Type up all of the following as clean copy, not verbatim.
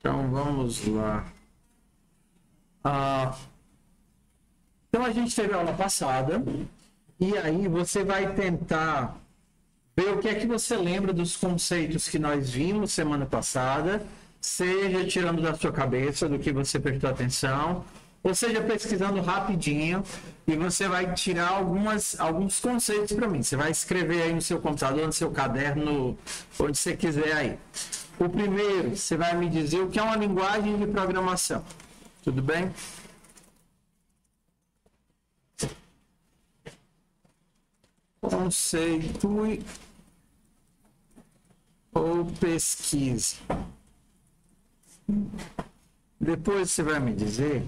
Então vamos lá. Então a gente teve a aula passada e aí você vai tentar ver o que é que você lembra dos conceitos que nós vimos semana passada, seja tirando da sua cabeça do que você prestou atenção, ou seja pesquisando rapidinho e você vai tirar alguns conceitos para mim. Você vai escrever aí no seu computador, no seu caderno, onde você quiser aí. O primeiro, você vai me dizer o que é uma linguagem de programação. Tudo bem? Conceitue ou pesquise. Depois você vai me dizer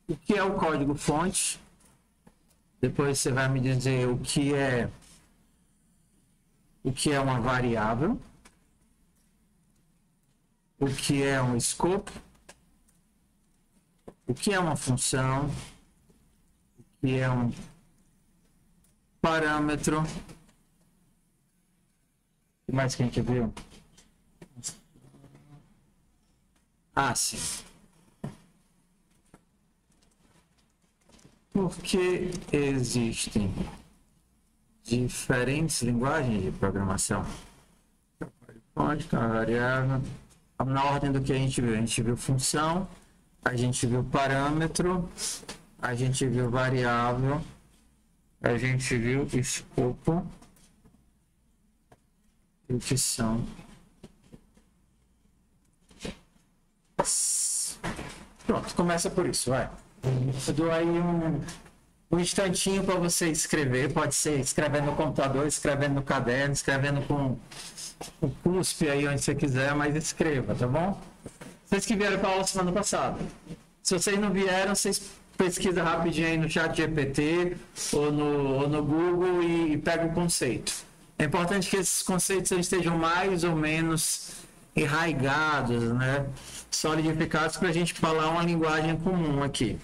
o que é o código-fonte. Depois você vai me dizer o que é uma variável, o que é um escopo, o que é uma função, o que é um parâmetro. O que mais que a gente viu? Sim. Porque existem diferentes linguagens de programação. Código, variável. Na ordem do que a gente viu função, a gente viu parâmetro, a gente viu variável, a gente viu escopo, e o que são. Pronto, começa por isso, vai. Eu dou aí um instantinho para você escrever, pode ser escrevendo no computador, escrevendo no caderno, escrevendo com o cuspe aí onde você quiser, mas escreva, tá bom? Vocês que vieram para a aula semana passada. Se vocês não vieram, vocês pesquisam rapidinho aí no chat GPT ou no Google e pegam o conceito. É importante que esses conceitos estejam mais ou menos enraigados, né? Solidificados para a gente falar uma linguagem comum aqui.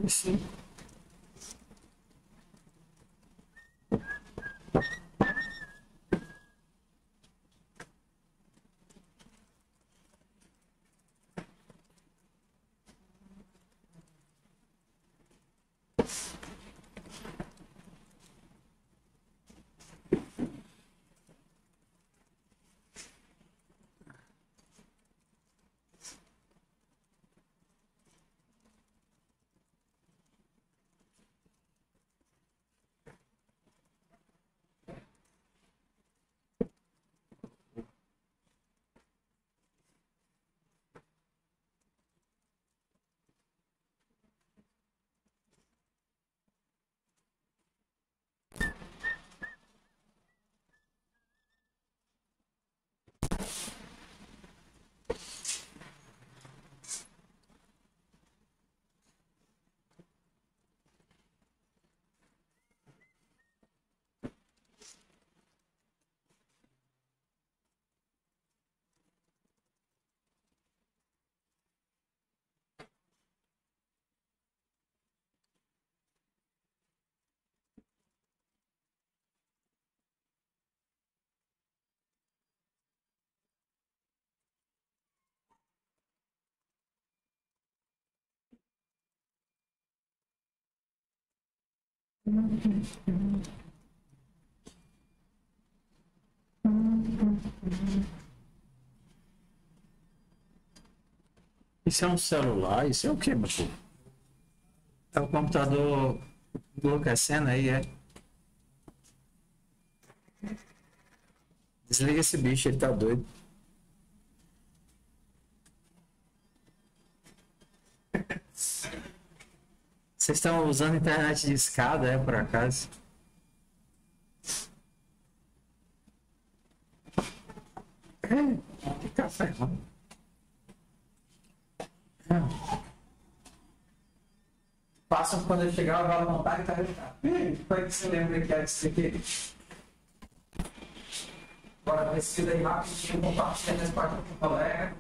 Sim. Isso é um celular? Isso é o quê, meu povo? É o computador enlouquecendo aí, é? Desliga esse bicho, ele tá doido. Vocês estão usando internet de escada, por acaso? Que café, mano. Passam quando eu chegar, eu vou montar e tá. Como é que você lembra que é isso aqui? Bora agora decida aí rapidinho, compartilha essa parte com o colega.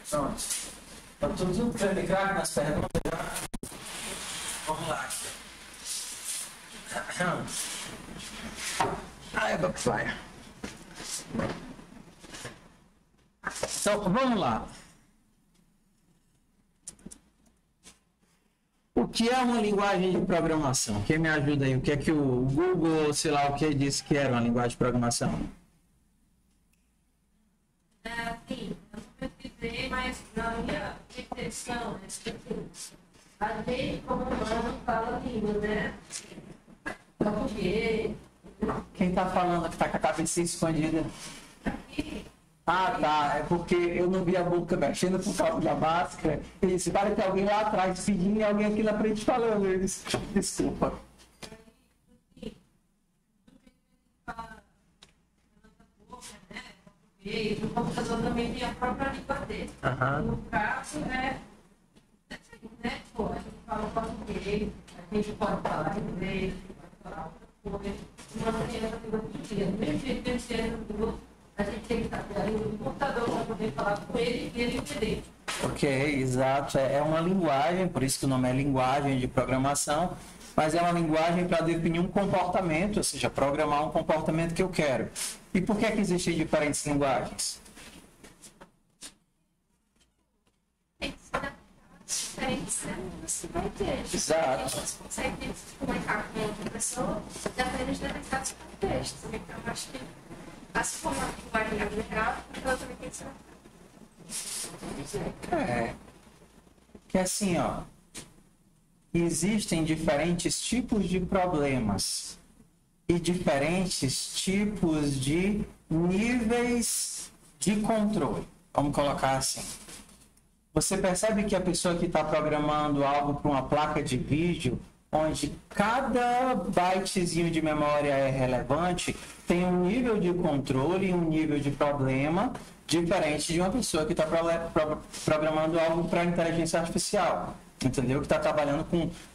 Pronto. Está tudo claro nas perguntas já? Vamos lá. Ai, papai. Então, vamos lá. O que é uma linguagem de programação? Quem me ajuda aí? O que é que o Google, sei lá o que, disse que era uma linguagem de programação? Sim, eu não pesquisei, mas na minha intenção, a gente como humano fala língua, né? Português. Quem está falando que está com a cabeça escondida? Aqui. Ah, tá. É porque eu não vi a boca mexendo por causa da máscara. E disse, vai ter alguém lá atrás pedindo e alguém aqui na frente falando. Eu disse, desculpa. E o computador também tem a própria língua dele. No caso, né? Pô, a gente fala português, a gente pode falar inglês, pode falar outra coisa. Uma maneira da língua do dia. Do mesmo jeito que a gente no Google, a gente tem que saber a língua do computador para poder falar com ele e ele entender. Ok, exato. É uma linguagem, por isso que o nome é linguagem de programação, mas é uma linguagem para definir um comportamento, ou seja, programar um comportamento que eu quero. E por que é que existem diferentes linguagens? Diferentes, você vai ter. Exato. Você consegue se comunicar com outra pessoa, depende de determinados contextos. Então, eu acho que, assim como a linguagem é geral, ela também tem que ser. Que assim, ó, existem diferentes tipos de problemas e diferentes tipos de níveis de controle. Vamos colocar assim. Você percebe que a pessoa que está programando algo para uma placa de vídeo, onde cada bytezinho de memória é relevante, tem um nível de controle e um nível de problema diferente de uma pessoa que está programando algo para inteligência artificial. Entendeu? Que está trabalhando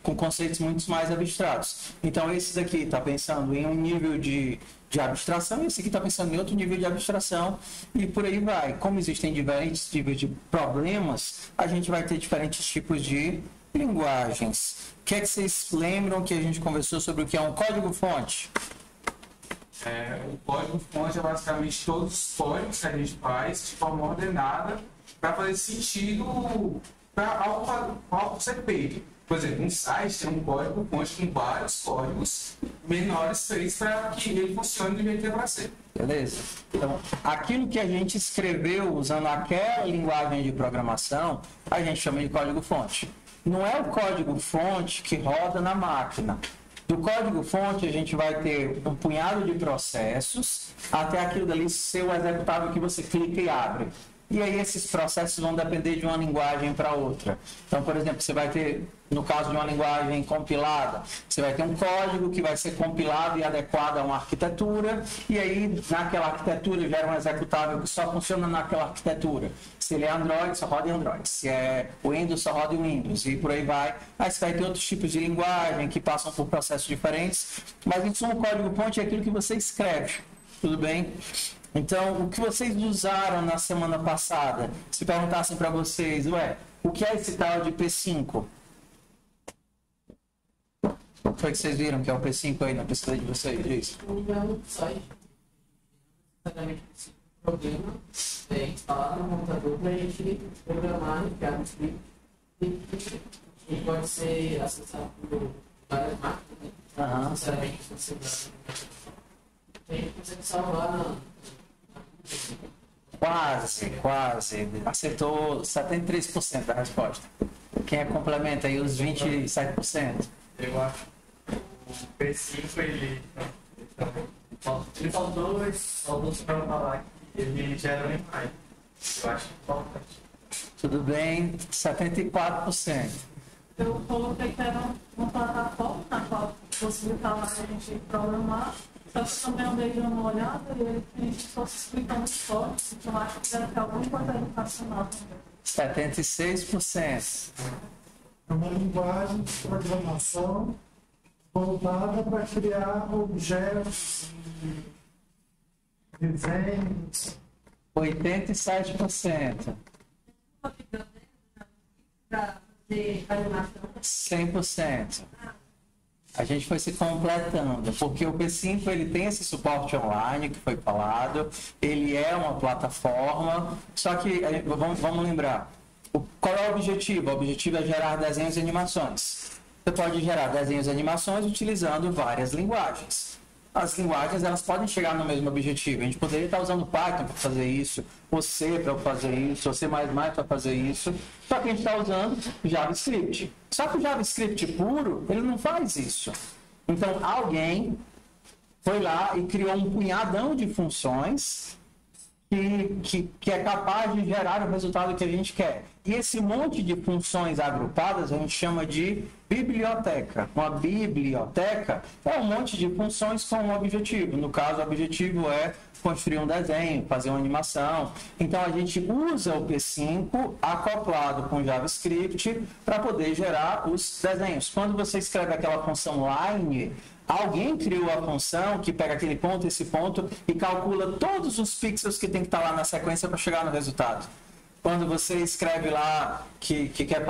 com conceitos muito mais abstratos. Então, esse daqui está pensando em um nível de abstração, esse aqui está pensando em outro nível de abstração, e por aí vai. Como existem diferentes tipos de problemas, a gente vai ter diferentes tipos de linguagens. O que é que vocês lembram que a gente conversou sobre o que é um código-fonte? O código-fonte é basicamente todos os códigos que a gente faz de forma ordenada para fazer sentido para algo ser feito. Por exemplo, um site tem um código-fonte com vários códigos menores feitos para que ele funcione do jeito que é para ser. Beleza? Então, aquilo que a gente escreveu usando aquela linguagem de programação, a gente chama de código-fonte. Não é o código-fonte que roda na máquina. Do código-fonte, a gente vai ter um punhado de processos até aquilo dali ser o executável que você clica e abre. E aí esses processos vão depender de uma linguagem para outra. Então, por exemplo, você vai ter, no caso de uma linguagem compilada, você vai ter um código que vai ser compilado e adequado a uma arquitetura, e aí naquela arquitetura gera um executável que só funciona naquela arquitetura. Se ele é Android, só roda em Android. Se é Windows, só roda em Windows. E por aí vai. Aí você vai ter outros tipos de linguagem que passam por processos diferentes. Mas em suma, o código-fonte é aquilo que você escreve. Tudo bem? Então, o que vocês usaram na semana passada? Se perguntassem para vocês, o que é esse tal de P5? O que foi que vocês viram que é o P5 aí na pesquisa de vocês? Diz. Um site, problema, instalar no computador para a gente programar, criar um script e pode ser acessado por várias máquinas, né? Sinceramente, você consegue salvar Quase. Acertou 73% da resposta. Quem complementa aí os 27%? Eu acho que o P5 ele faltou para falar que ele gera um imagem. Eu acho importante. Tudo bem, 74%. Eu coloquei que era uma plataforma na qual possibilitava a gente programar, só que também eu dei uma olhada e a gente só se explicando os códigos, então acho que deve ter alguma coisa educacional também. 76%. É uma linguagem de programação voltada para criar objetos, desenhos, 87%. Para fazer animação. 100%. A gente foi se completando, porque o P5 ele tem esse suporte online que foi falado, ele é uma plataforma, só que vamos lembrar, qual é o objetivo? O objetivo é gerar desenhos e animações. Você pode gerar desenhos e animações utilizando várias linguagens. As linguagens elas podem chegar no mesmo objetivo. A gente poderia estar usando Python para fazer isso, ou C para fazer isso, ou C++ para fazer isso. Só que a gente está usando JavaScript. Só que o JavaScript puro, ele não faz isso. Então, alguém foi lá e criou um punhadão de funções que é capaz de gerar o resultado que a gente quer. E esse monte de funções agrupadas a gente chama de biblioteca. Uma biblioteca é um monte de funções com um objetivo. No caso, o objetivo é construir um desenho, fazer uma animação. Então, a gente usa o P5 acoplado com JavaScript para poder gerar os desenhos. Quando você escreve aquela função line, alguém criou a função que pega aquele ponto, esse ponto e calcula todos os pixels que tem que estar lá na sequência para chegar no resultado. Quando você escreve lá que quer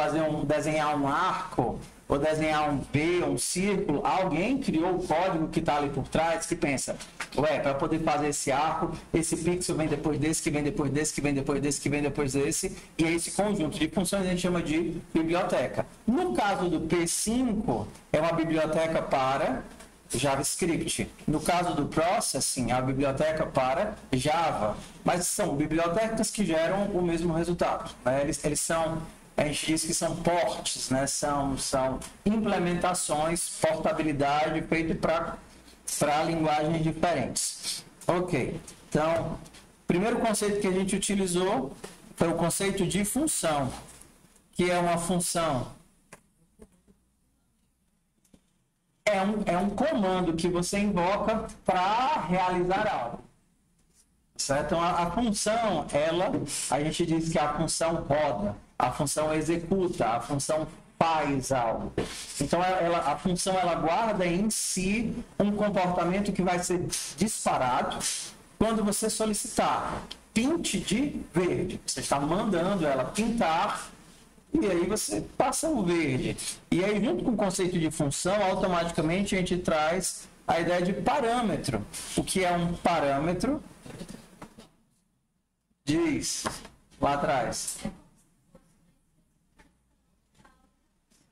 desenhar um arco, ou desenhar um V, um círculo, alguém criou o código que está ali por trás, que pensa, para poder fazer esse arco, esse pixel vem depois desse, que vem depois desse, que vem depois desse, que vem depois desse, e esse conjunto de funções a gente chama de biblioteca. No caso do P5, é uma biblioteca para JavaScript. No caso do Processing, é a biblioteca para Java. Mas são bibliotecas que geram o mesmo resultado. Né? Eles são, a gente diz que são ports, né? São implementações, portabilidade feita para linguagens diferentes. Ok. Então, o primeiro conceito que a gente utilizou foi o conceito de função, que é uma função. É um comando que você invoca para realizar algo. Certo? Então, a função, a gente diz que a função roda, a função executa, a função faz algo. Então, a função ela guarda em si um comportamento que vai ser disparado quando você solicitar pinte de verde. Você está mandando ela pintar e aí você passa o verde. E aí, junto com o conceito de função, automaticamente a gente traz a ideia de parâmetro. O que é um parâmetro? Diz lá atrás.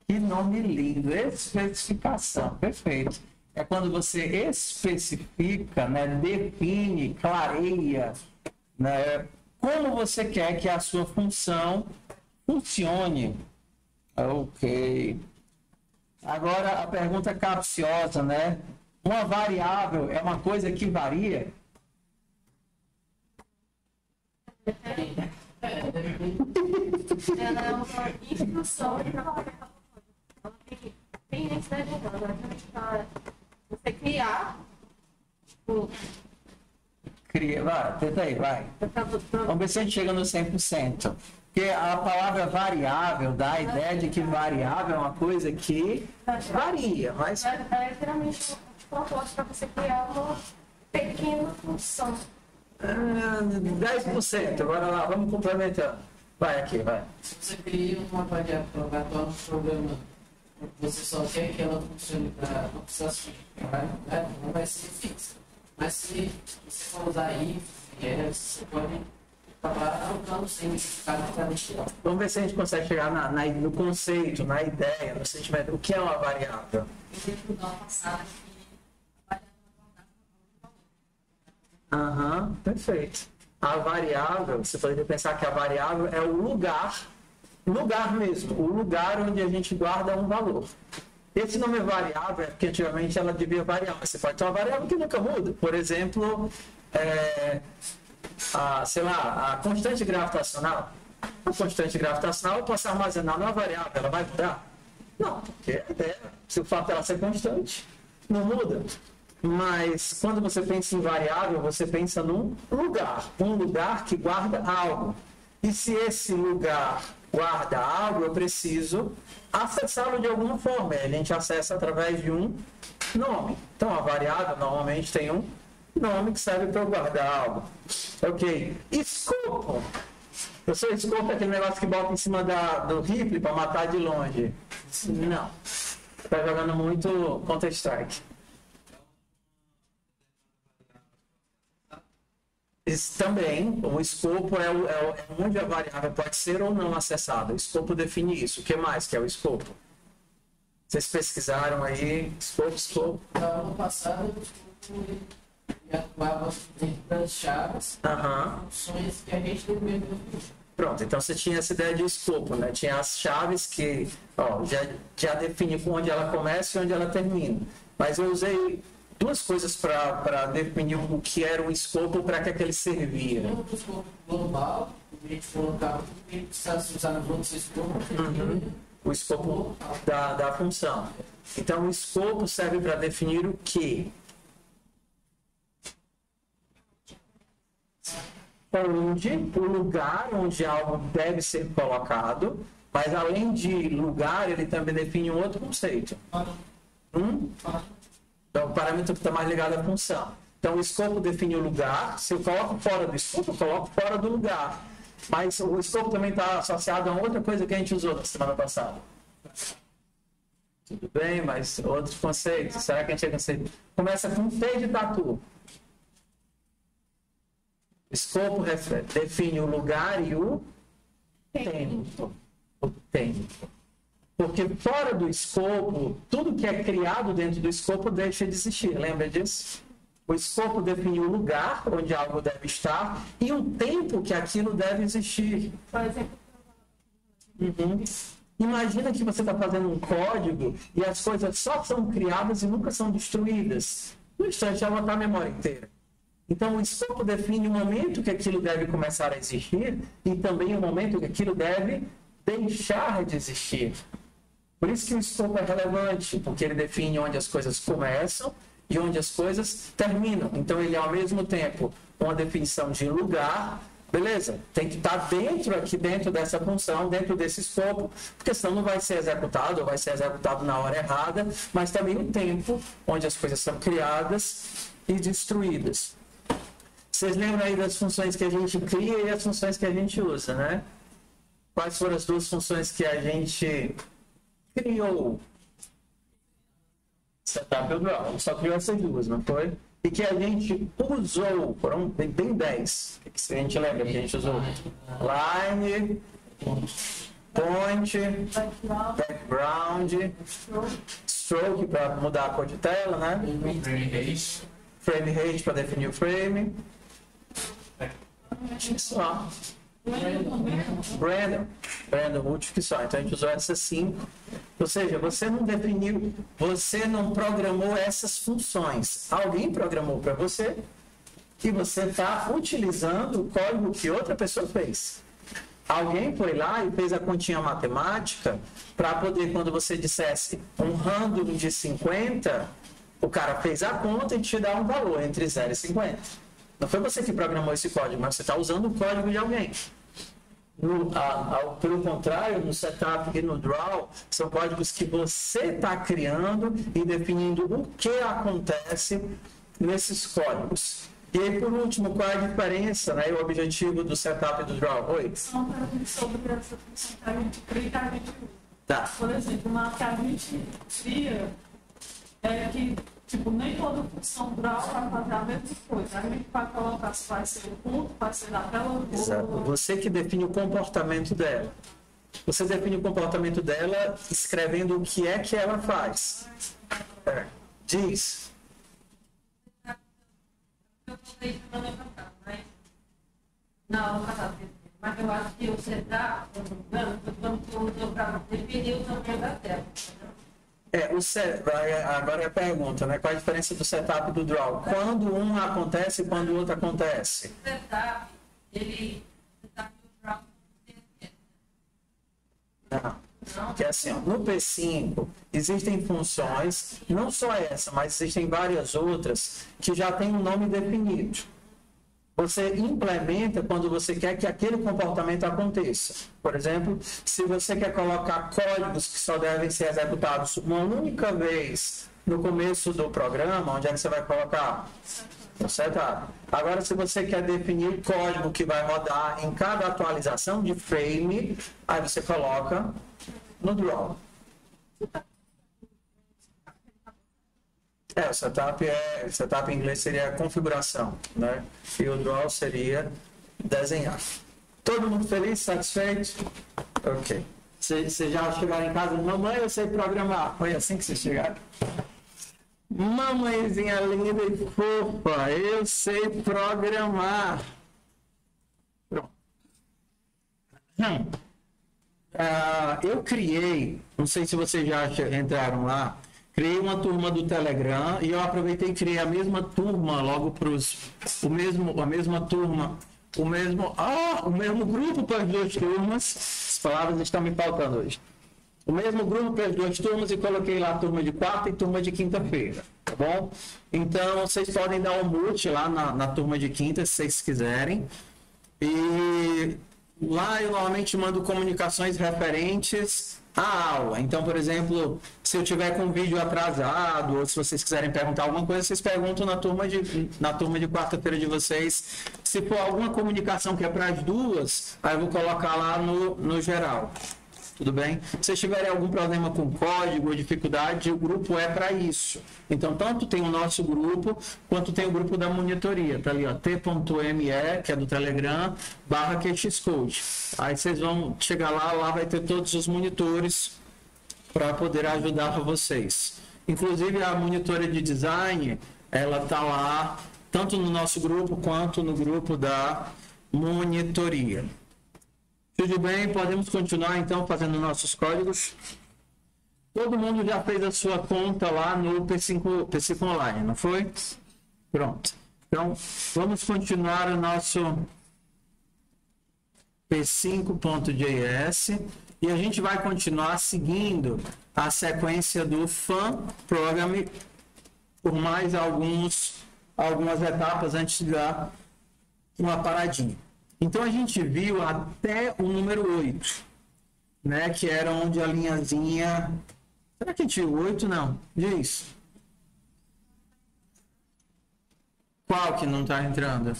Que nome lindo! Especificação. Perfeito. É quando você especifica, né, define, clareia, né, como você quer que a sua função funcione. Ok. Agora a pergunta capciosa, né? Uma variável é uma coisa que varia? Ela é uma instrução ela tem identidade humana. Você criar, tipo, Vai, tenta aí, vai. Vamos ver se a gente chega no 100%. Porque a palavra variável dá a ideia de que variável é uma coisa que varia, mas... É literalmente uma proposta para você criar uma pequena função. 10%, agora lá, vamos complementando. Vai aqui, vai. Se você cria uma variável aleatória no programa, você só quer que ela funcione para não precisar simplificar, não vai ser fixa. Mas se você for usar if, você pode acabar trocando sem significado para tirar. Vamos ver se a gente consegue chegar no conceito, na ideia, no sentimento. O que é uma variável? Exemplo da aula passada, que Aham, perfeito. A variável, você poderia pensar que a variável é o lugar mesmo, o lugar onde a gente guarda um valor. Esse nome é variável, porque antigamente ela devia variar, mas você pode ter uma variável que nunca muda. Por exemplo, a constante gravitacional. A constante gravitacional eu posso armazenar numa variável, ela vai mudar? Não, porque se o fato dela ser constante, não muda. Mas quando você pensa em variável, você pensa num lugar. Um lugar que guarda algo. E se esse lugar guarda algo, eu preciso acessá-lo de alguma forma. A gente acessa através de um nome. Então, a variável normalmente tem um Nome que serve para eu guardar algo. Ok. Escopo. Eu sou escopo é aquele negócio que bota em cima do rifle para matar de longe. Não. Está jogando muito Counter-Strike. Também, o escopo é onde a variável pode ser ou não acessada. O escopo define isso. O que mais que é o escopo? Vocês pesquisaram aí, escopo. No ano passado, o escopo atuava dentro das chaves, funções que a gente deveria. Pronto, então você tinha essa ideia de escopo, né? Tinha as chaves que já define onde ela começa e onde ela termina. Mas eu usei duas coisas para definir o que era o escopo, para que ele servia. O escopo global, a gente colocava o que precisasse usar nos outros escopos. O escopo da função. Então, o escopo serve para definir o quê? O lugar onde algo deve ser colocado, mas além de lugar, ele também define um outro conceito. Então, o parâmetro que está mais ligado à função. Então, o escopo define o lugar. Se eu coloco fora do escopo, eu coloco fora do lugar. Mas o escopo também está associado a outra coisa que a gente usou na semana passada. Tudo bem, mas outros conceitos. Será que a gente conceito? Começa com T de tatu. O escopo define o lugar e o tempo. O tempo. Porque fora do escopo, tudo que é criado dentro do escopo deixa de existir. Lembra disso? O escopo define o lugar onde algo deve estar e o tempo que aquilo deve existir. Por exemplo, Imagina que você está fazendo um código e as coisas só são criadas e nunca são destruídas. No instante, ela está a memória inteira. Então, o escopo define o momento que aquilo deve começar a existir e também o momento que aquilo deve deixar de existir. Por isso que o escopo é relevante, porque ele define onde as coisas começam e onde as coisas terminam. Então, ele é ao mesmo tempo uma definição de lugar, beleza? Tem que estar dentro dessa função, dentro desse escopo, porque senão não vai ser executado, ou vai ser executado na hora errada, mas também o tempo onde as coisas são criadas e destruídas. Vocês lembram aí das funções que a gente cria e as funções que a gente usa, né? Quais foram as duas funções que a gente criou? Setup e draw. A gente só criou essas duas, não foi? E que a gente usou, foram bem 10. O que a gente lembra que a gente usou? Line, point, background, stroke para mudar a cor de tela, né? Frame rate para definir o frame. Acho que só. Brandon, último que só. Então a gente usou essas 5. Ou seja, você não definiu, você não programou essas funções. Alguém programou para você e você está utilizando o código que outra pessoa fez. Alguém foi lá e fez a continha matemática para poder, quando você dissesse um random de 50, o cara fez a conta e te dá um valor entre 0 e 50. Não foi você que programou esse código, mas você está usando o código de alguém. Pelo contrário, no setup e no draw, são códigos que você está criando e definindo o que acontece nesses códigos. E aí, por último, qual é a diferença, né, e o objetivo do setup e do draw? Oi? sobre essa função que a gente cria e que a gente usa. Tá. Por exemplo, uma que a gente cria é que nem toda função draw vai fazer a mesma coisa. A gente vai colocar se vai ser o ponto, vai ser naquela. Exato. Você que define o comportamento dela. Você define o comportamento dela escrevendo o que é que ela faz. Diz. Eu falei semana passada, não, mas eu acho que o setup, vamos definir o tamanho da tela. Agora é a pergunta, né? Qual a diferença do setup e do draw? Quando um acontece e quando o outro acontece? O setup, setup e o draw. Não. Porque assim, ó, no P5 existem funções, não só essa, mas existem várias outras que já têm um nome definido. Você implementa quando você quer que aquele comportamento aconteça. Por exemplo, se você quer colocar códigos que só devem ser executados uma única vez no começo do programa, onde é que você vai colocar? No setup. Agora, se você quer definir o código que vai rodar em cada atualização de frame, aí você coloca no draw. O setup em inglês seria configuração, né? E o draw seria desenhar. Todo mundo feliz, satisfeito? Ok. Vocês já chegaram em casa, mamãe, eu sei programar. Foi assim que vocês chegaram? Mamãezinha linda e fofa, eu sei programar. Pronto. Eu criei, não sei se vocês já entraram lá, criei uma turma do Telegram e eu aproveitei e criei a mesma turma logo para o mesmo grupo para as duas turmas. As palavras estão me faltando hoje. O mesmo grupo para as duas turmas e coloquei lá a turma de quarta e turma de quinta-feira, tá bom? Então, vocês podem dar um mute lá na turma de quinta, se vocês quiserem. E lá eu normalmente mando comunicações referentes à aula. Então, por exemplo, se eu tiver com um vídeo atrasado ou se vocês quiserem perguntar alguma coisa, vocês perguntam na turma de quarta-feira de vocês. Se for alguma comunicação que é para as duas, aí eu vou colocar lá no geral. Tudo bem? Se vocês tiverem algum problema com código ou dificuldade, o grupo é para isso. Então, tanto tem o nosso grupo, quanto tem o grupo da monitoria. Tá ali, ó, t.me, que é do Telegram, /QXCode. Aí vocês vão chegar lá vai ter todos os monitores para poder ajudar vocês. Inclusive, a monitora de design, ela tá lá, tanto no nosso grupo, quanto no grupo da monitoria. Tudo bem? Podemos continuar então fazendo nossos códigos. Todo mundo já fez a sua conta lá no P5 Online, não foi? Pronto. Então, vamos continuar o nosso P5.js e a gente vai continuar seguindo a sequência do Fun Program por mais algumas etapas antes de dar uma paradinha. Então, a gente viu até o número 8, né? Que era onde a linhazinha... Será que a gente viu 8? Não. Diz. Qual que não está entrando?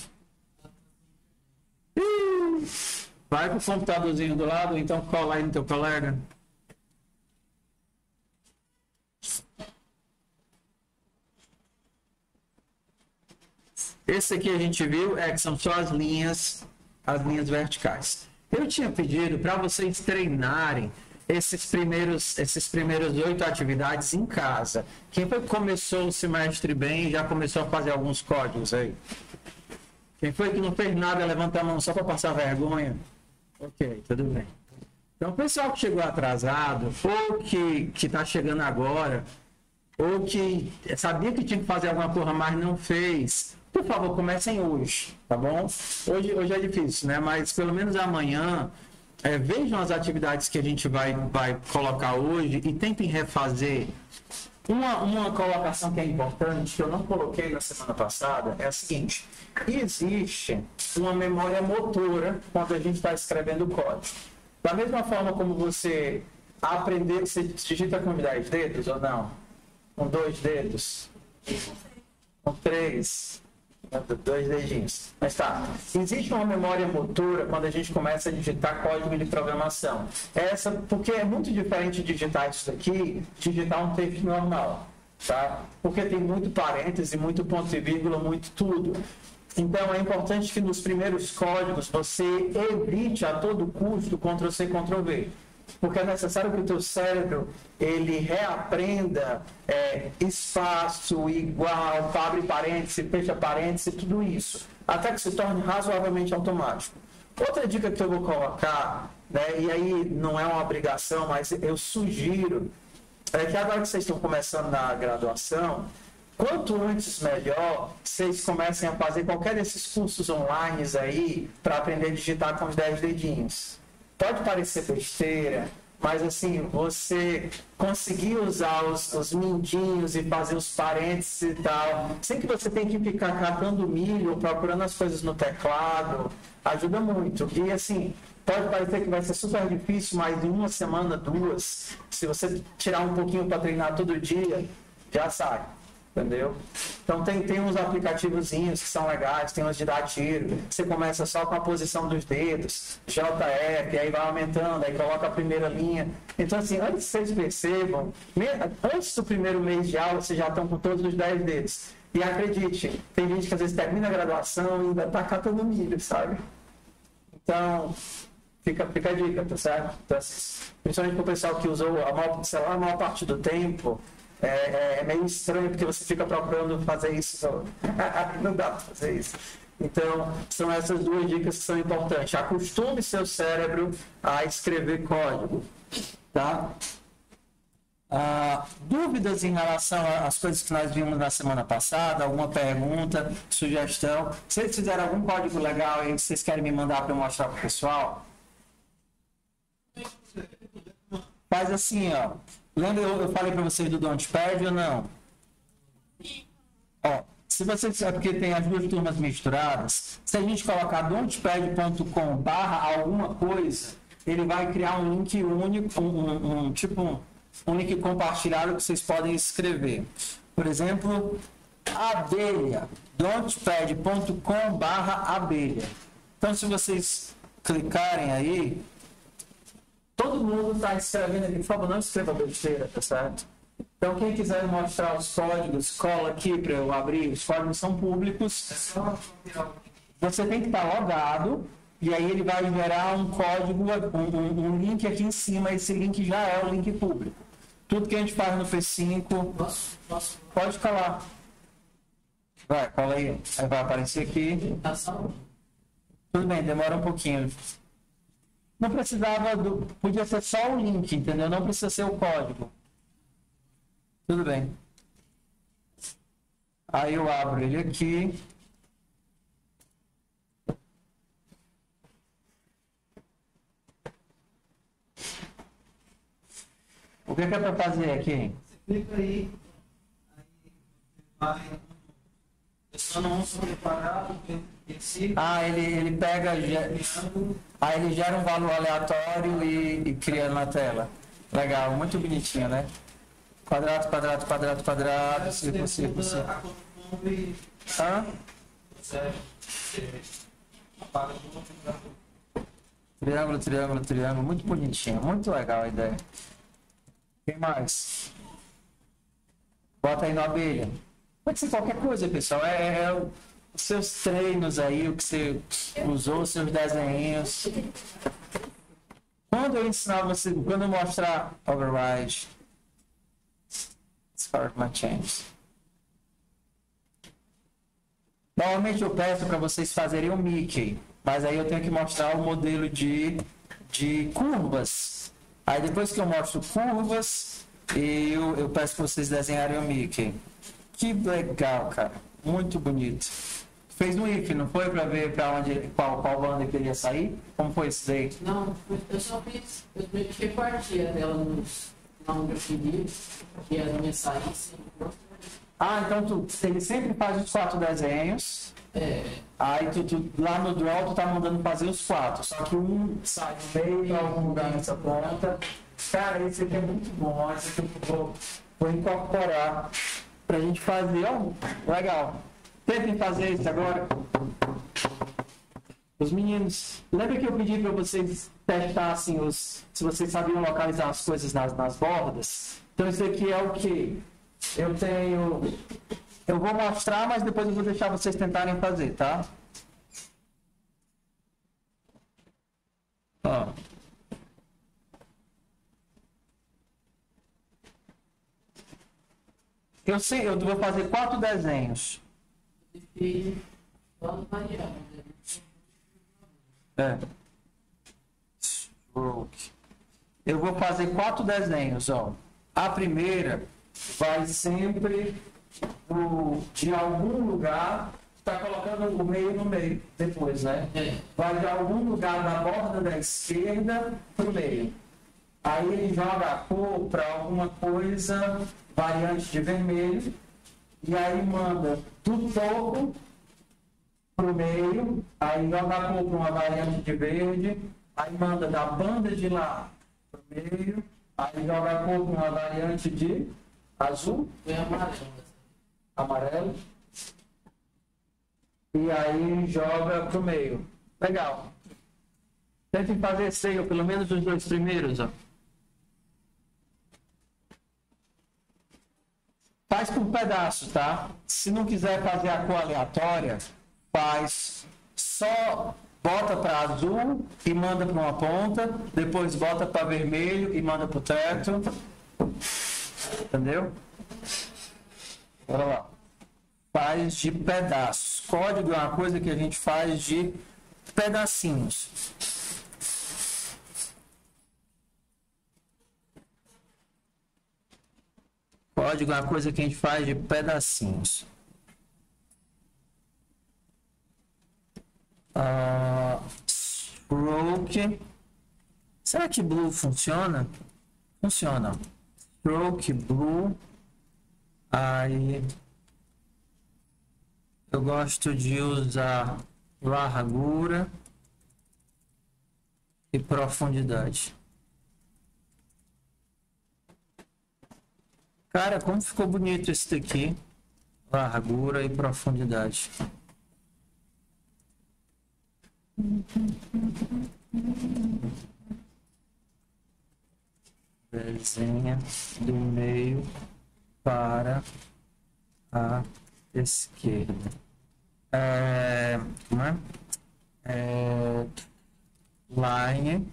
Vai para o computadorzinho do lado, então cola aí no teu colega. Esse aqui a gente viu, que são só as linhas verticais. Eu tinha pedido para vocês treinarem esses primeiros 8 atividades em casa. Quem foi que começou o semestre bem e já começou a fazer alguns códigos aí? Quem foi que não fez nada, levanta a mão só para passar vergonha? Ok, tudo bem. Então, o pessoal que chegou atrasado, ou que está chegando agora, ou que sabia que tinha que fazer alguma coisa, mas não fez, por favor, comecem hoje, tá bom? Hoje é difícil, né? Mas pelo menos amanhã, vejam as atividades que a gente vai colocar hoje e tentem refazer. Uma colocação que é importante, que eu não coloquei na semana passada, é a seguinte: existe uma memória motora quando a gente está escrevendo código. Da mesma forma como você aprender, você digita com 10 dedos ou não? Com 2 dedos? Com 3? 2 dedinhos. Mas tá. Existe uma memória motora quando a gente começa a digitar código de programação. Porque é muito diferente digitar isso daqui, digitar um texto normal, tá? Porque tem muito parêntese, muito ponto e vírgula, muito tudo. Então é importante que nos primeiros códigos você evite a todo custo Ctrl+C, Ctrl+V. Porque é necessário que o teu cérebro ele reaprenda espaço, igual, abre parêntese, fecha parêntese, tudo isso, até que se torne razoavelmente automático. Outra dica que eu vou colocar, né, e aí não é uma obrigação, mas eu sugiro, é que agora que vocês estão começando na graduação, quanto antes melhor, vocês comecem a fazer qualquer desses cursos online aí para aprender a digitar com os 10 dedinhos. Pode parecer besteira, mas assim, você conseguir usar os mindinhos e fazer os parênteses e tal, sem que você tenha que ficar catando milho ou procurando as coisas no teclado, ajuda muito. E assim, pode parecer que vai ser super difícil, mas em uma semana, 2, se você tirar um pouquinho para treinar todo dia, já sai. Entendeu? Então tem uns aplicativozinhos que são legais, tem uns de dar tiro. Você começa só com a posição dos dedos, JF, aí vai aumentando, aí coloca a primeira linha. Então, assim, antes que vocês percebam, antes do primeiro mês de aula, vocês já estão com todos os 10 dedos. E acredite, tem gente que às vezes termina a graduação e ainda está catando milho, sabe? Então, fica a dica, tá certo? Então, principalmente para o pessoal que usou a maior parte do tempo, é meio estranho porque você fica procurando fazer isso. Não dá para fazer isso. Então, são essas duas dicas que são importantes. Acostume seu cérebro a escrever código. Tá? Dúvidas em relação às coisas que nós vimos na semana passada? Alguma pergunta, sugestão? Se vocês fizeram algum código legal aí que vocês querem me mandar para eu mostrar para o pessoal? Faz assim, ó. Lembra eu falei para vocês do Launchpad ou não? Ó, se vocês é porque tem as duas turmas misturadas, se a gente colocar launchpad.com/alguma coisa, ele vai criar um link único, um link compartilhado que vocês podem escrever. Por exemplo, abelha, launchpad.com/abelha. Então, se vocês clicarem aí, todo mundo está escrevendo aqui. Por favor, não escreva besteira, tá certo? Então, quem quiser mostrar os códigos, cola aqui para eu abrir. Os códigos são públicos. Você tem que estar logado. E aí ele vai gerar um código, um link aqui em cima. Esse link já é o link público. Tudo que a gente faz no P5, pode colar. Vai, cola aí. Aí vai aparecer aqui. Tudo bem, demora um pouquinho. Não precisava podia ser só o link, entendeu? Não precisa ser o código. Tudo bem. Aí eu abro ele aqui. O que é para fazer aqui? Você clica aí vai. Eu só não uso preparado. Ele pega. Aí ele gera um valor aleatório e cria na tela. Legal, muito bonitinho, né? Quadrado, quadrado, quadrado, quadrado, círculo, círculo, círculo. Triângulo, triângulo, triângulo. Muito bonitinho, muito legal a ideia. Quem mais? Bota aí na abelha. Pode ser qualquer coisa, pessoal. Os seus treinos aí, o que você usou, os seus desenhos. Quando eu ensinar você, quando eu mostrar override, start my change. Normalmente eu peço para vocês fazerem um Mickey, mas aí eu tenho que mostrar o modelo de curvas. Aí depois que eu mostro curvas, eu peço para vocês desenharem o Mickey. Que legal, cara. Muito bonito. Fez um if, não foi? Para ver qual banda que ele ia sair? Como foi isso daí? Não, eu só fiz. Eu meio que reparti a tela onde eu queria que as minhas saíssem. Então ele sempre faz os 4 desenhos. Aí lá no draw tu tá mandando fazer os 4. Só que um sai no meio para algum lugar nessa ponta. Cara, esse aqui é muito bom. Esse aqui eu vou incorporar pra gente fazer. Legal. Tentem fazer isso agora. Os meninos, lembra que eu pedi para vocês testassem se vocês sabiam localizar as coisas nas bordas? Então isso aqui é o que? Eu vou mostrar, mas depois eu vou deixar vocês tentarem fazer, tá? Ó. Eu vou fazer 4 desenhos. Eu vou fazer 4 desenhos, ó. A primeira vai sempre de algum lugar, está colocando o meio no meio depois, né? Vai de algum lugar da borda da esquerda para o meio. Aí ele joga a cor para alguma coisa variante de vermelho e aí manda do topo para o meio, aí joga a cor para uma variante de verde, aí manda da banda de lá para o meio, aí joga a cor para uma variante de azul. Foi amarelo. amarelo. E aí joga pro meio. Legal. Tente fazer esse aí, pelo menos os dois primeiros, ó. Faz por pedaço, tá? Se não quiser fazer a cor aleatória, faz só bota para azul e manda para uma ponta, depois bota para vermelho e manda para o teto. Entendeu? Bora lá. Faz de pedaços. Código é uma coisa que a gente faz de pedacinhos. Código é uma coisa que a gente faz de pedacinhos. Stroke. Será que blue funciona? Funciona. Stroke, blue. Aí eu gosto de usar largura e profundidade. Cara, como ficou bonito esse daqui. Largura e profundidade. Desenha do meio para a esquerda. Line,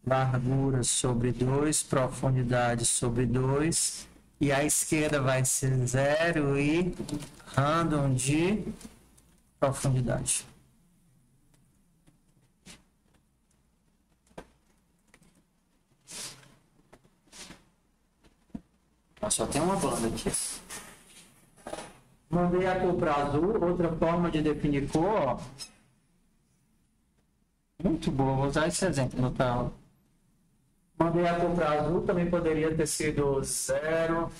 largura sobre 2, profundidade sobre 2. E a esquerda vai ser 0 e random de profundidade. Só tem uma banda aqui. Mandei a cor para azul. Outra forma de definir cor, ó. Muito boa, vou usar esse exemplo no tal. Mandei a cor para azul, também poderia ter sido 0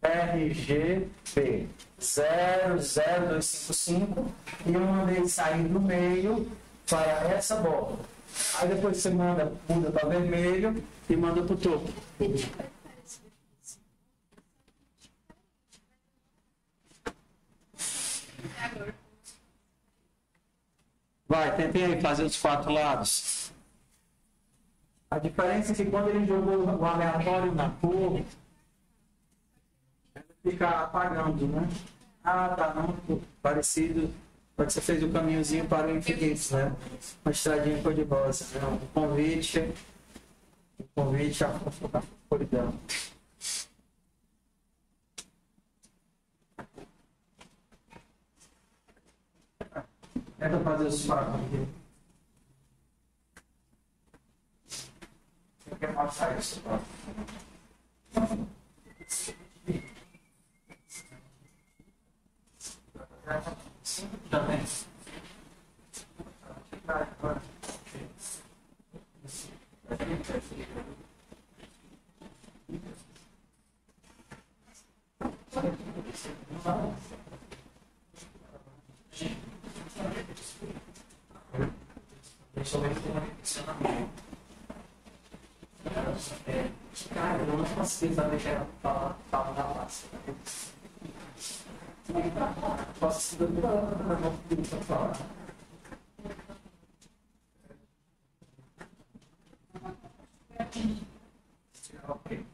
RGB 00255 e eu mandei sair do meio para essa borda. Aí depois você muda para vermelho e manda para o topo. Vai, tentei aí fazer os 4 lados. A diferença é que quando ele jogou o aleatório na cor, fica apagando, né? Ah, tá, não, parecido. Pode ser fez o caminhozinho para o infinito, né? Uma estradinha cor de rosa. Né? O convite à escuridão. Tenta fazer os 4 aqui. Você quer passar isso? Já tem. Deixa eu ver se tem uma funcionamento. Cara, eu não consigo saber que era falar da massa. Posso falar. Ok.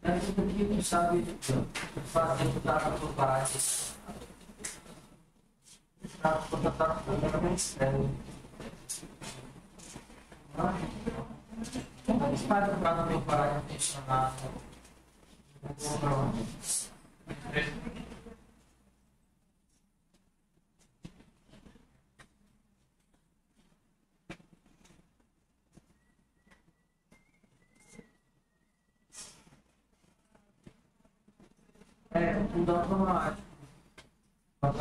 É tudo aqui, não sabe fazer para bases. Para contratar com o sério. Como eles fazem para não parar de mencionar? É, tudo automático. Para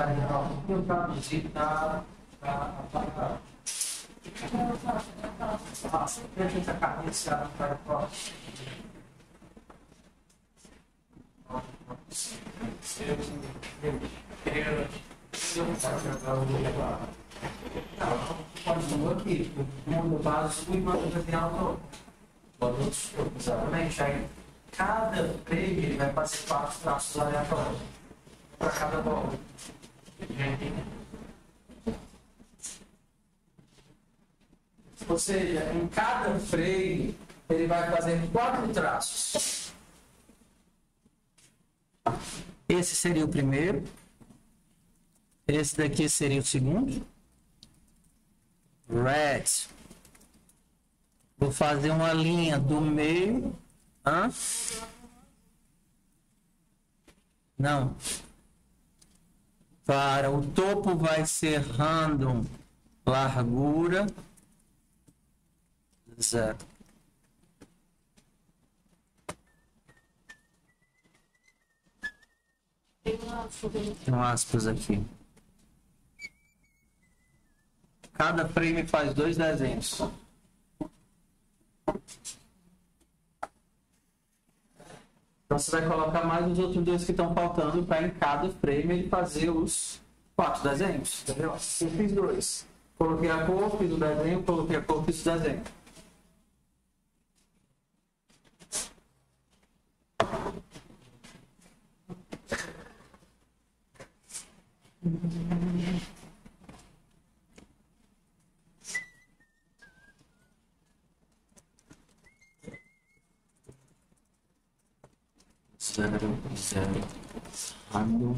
traduzir para apagar. Deixa essa cabeça para fora. Continua aqui, o mundo básico e manda para autor. Exatamente. Aí, cada prego ele vai fazer 4 traços aleatórios para cada bola. Ou seja, em cada freio ele vai fazer 4 traços. Esse seria o primeiro. Esse daqui seria o segundo. Red. Vou fazer uma linha do meio. Hã? Não. Para o topo vai ser random largura 0. Tem um aspas aqui. Cada frame faz 2 desenhos. Então você vai colocar mais os outros 2 que estão faltando para em cada frame ele fazer os 4 desenhos. Entendeu? Eu fiz 2. Coloquei a cor, fiz o desenho, coloquei a cor, fiz o desenho. Zero. Random.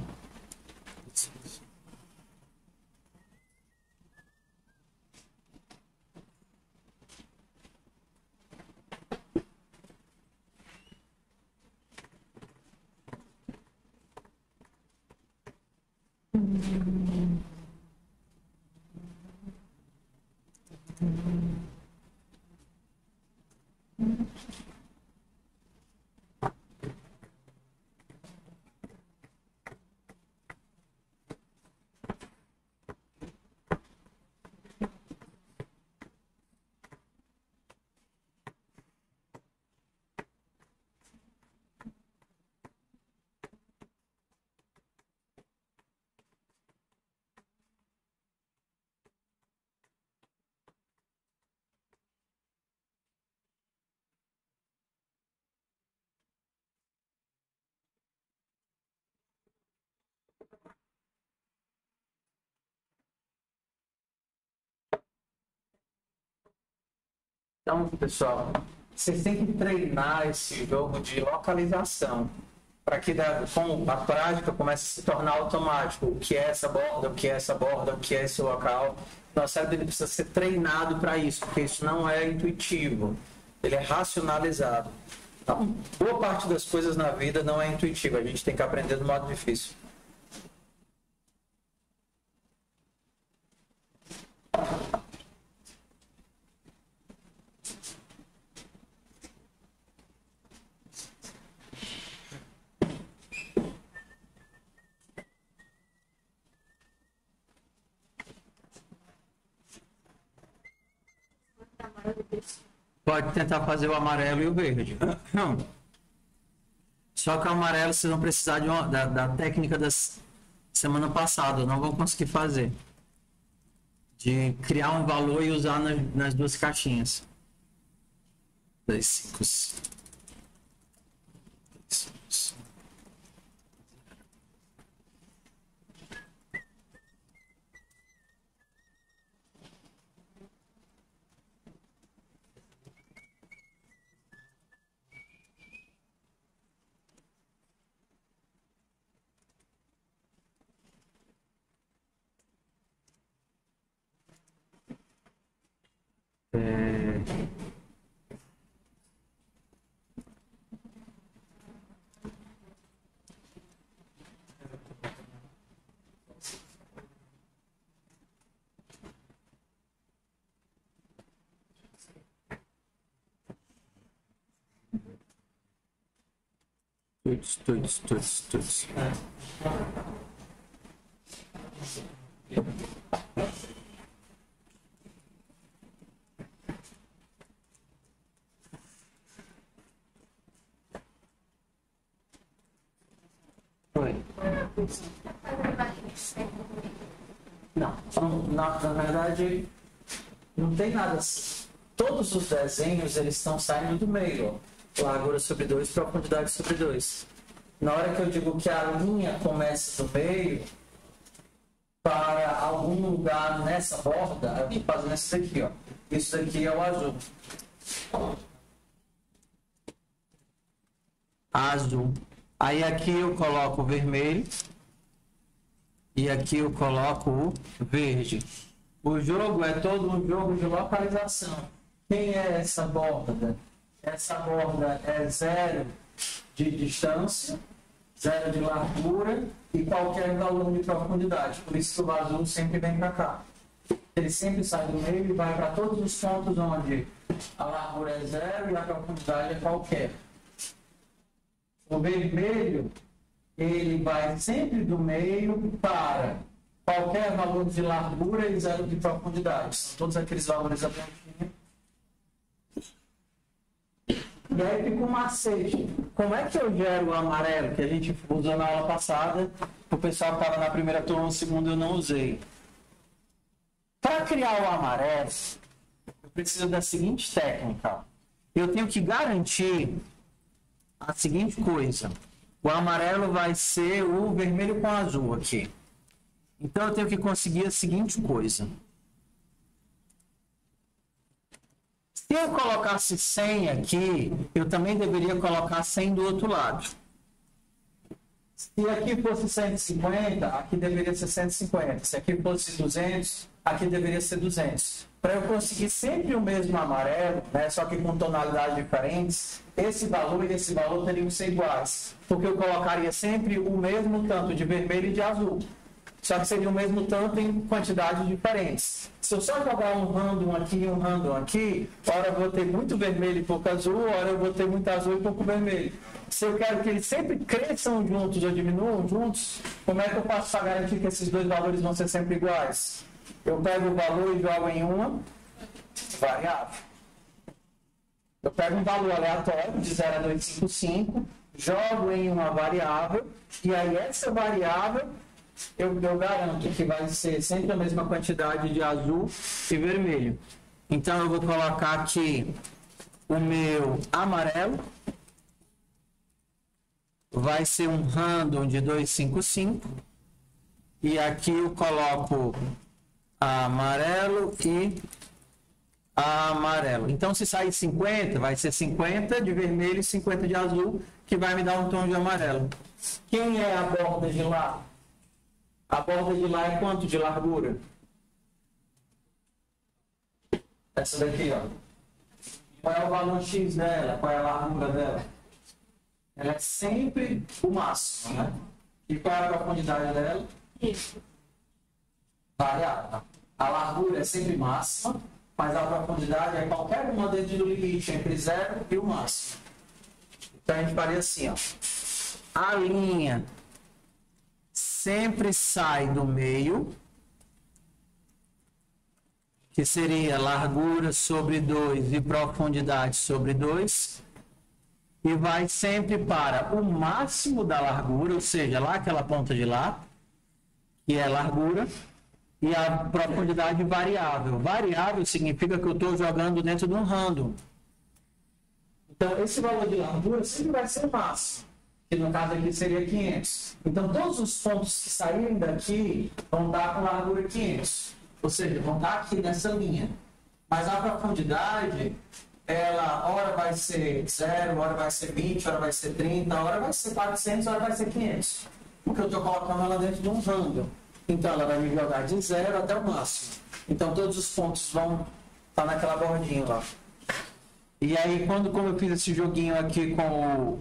Então, pessoal, vocês têm que treinar esse jogo de localização para que com a prática comece a se tornar automático. O que é essa borda, o que é essa borda, o que é esse local. Nosso cérebro ele precisa ser treinado para isso, porque isso não é intuitivo, ele é racionalizado. Então, boa parte das coisas na vida não é intuitiva, a gente tem que aprender do modo difícil. Pode tentar fazer o amarelo e o verde. Só que o amarelo vocês vão precisar da técnica da semana passada. Não vão conseguir fazer. De criar um valor e usar nas 2 caixinhas. 2, 5. Tuts. Oi. Não, na verdade, não tem nada. Todos os desenhos eles estão saindo do meio. Ó. Largura sobre 2, profundidade sobre 2. Na hora que eu digo que a linha começa do meio, para algum lugar nessa borda, eu estou fazendo isso daqui, ó. Isso daqui é o azul. Azul. Aí aqui eu coloco o vermelho e aqui eu coloco o verde. O jogo é todo um jogo de localização. Quem é essa borda? Essa borda é 0 de distância, 0 de largura e qualquer valor de profundidade. Por isso que o azul sempre vem para cá. Ele sempre sai do meio e vai para todos os pontos onde a largura é 0 e a profundidade é qualquer. O vermelho, ele vai sempre do meio para qualquer valor de largura e 0 de profundidade. São todos aqueles valores da plantinha. E aí fica um macete. Como é que eu gero o amarelo, que a gente usou na aula passada? O pessoal que estava na primeira turma, no segundo eu não usei. Para criar o amarelo, eu preciso da seguinte técnica. Eu tenho que garantir a seguinte coisa. O amarelo vai ser o vermelho com azul aqui. Então eu tenho que conseguir a seguinte coisa. Se eu colocasse 100 aqui, eu também deveria colocar 100 do outro lado. Se aqui fosse 150, aqui deveria ser 150. Se aqui fosse 200, aqui deveria ser 200. Para eu conseguir sempre o mesmo amarelo, né, só que com tonalidades diferentes, esse valor e esse valor teriam que ser iguais. Porque eu colocaria sempre o mesmo tanto de vermelho e de azul. Só que seria o mesmo tanto em quantidades diferentes. Se eu só jogar um random aqui e um random aqui, hora eu vou ter muito vermelho e pouco azul, hora eu vou ter muito azul e pouco vermelho. Se eu quero que eles sempre cresçam juntos ou diminuam juntos, como é que eu faço para garantir que esses dois valores vão ser sempre iguais? Eu pego o valor e jogo em uma variável. Eu pego um valor aleatório de 0 a 255, jogo em uma variável, e aí essa variável eu garanto que vai ser sempre a mesma quantidade de azul e vermelho. Então eu vou colocar aqui o meu amarelo. Vai ser um random de 255. E aqui eu coloco amarelo e amarelo. Então se sair 50, vai ser 50 de vermelho e 50 de azul, que vai me dar um tom de amarelo. Quem é a borda de lá? A borda de lá é quanto de largura? Essa daqui, ó. Qual é o valor X dela? Qual é a largura dela? Ela é sempre o máximo, né? E qual é a profundidade dela? Isso. Variável. A largura é sempre máxima, mas a profundidade é qualquer uma dentro do limite entre 0 e o máximo. Então a gente faria assim, ó. A linha sempre sai do meio, que seria largura sobre 2 e profundidade sobre 2, e vai sempre para o máximo da largura, ou seja, lá aquela ponta de lá, que é largura, e a profundidade variável. Variável significa que eu estou jogando dentro de um random. Então, esse valor de largura sempre vai ser o máximo, que no caso aqui seria 500. Então, todos os pontos que saírem daqui vão dar com largura 500. Ou seja, vão dar aqui nessa linha. Mas a profundidade, ela, hora vai ser 0, hora vai ser 20, hora vai ser 30, hora vai ser 400, hora vai ser 500. Porque eu estou colocando ela dentro de um random. Então, ela vai me jogar de 0 até o máximo. Então, todos os pontos vão tá naquela bordinha lá. E aí, como eu fiz esse joguinho aqui com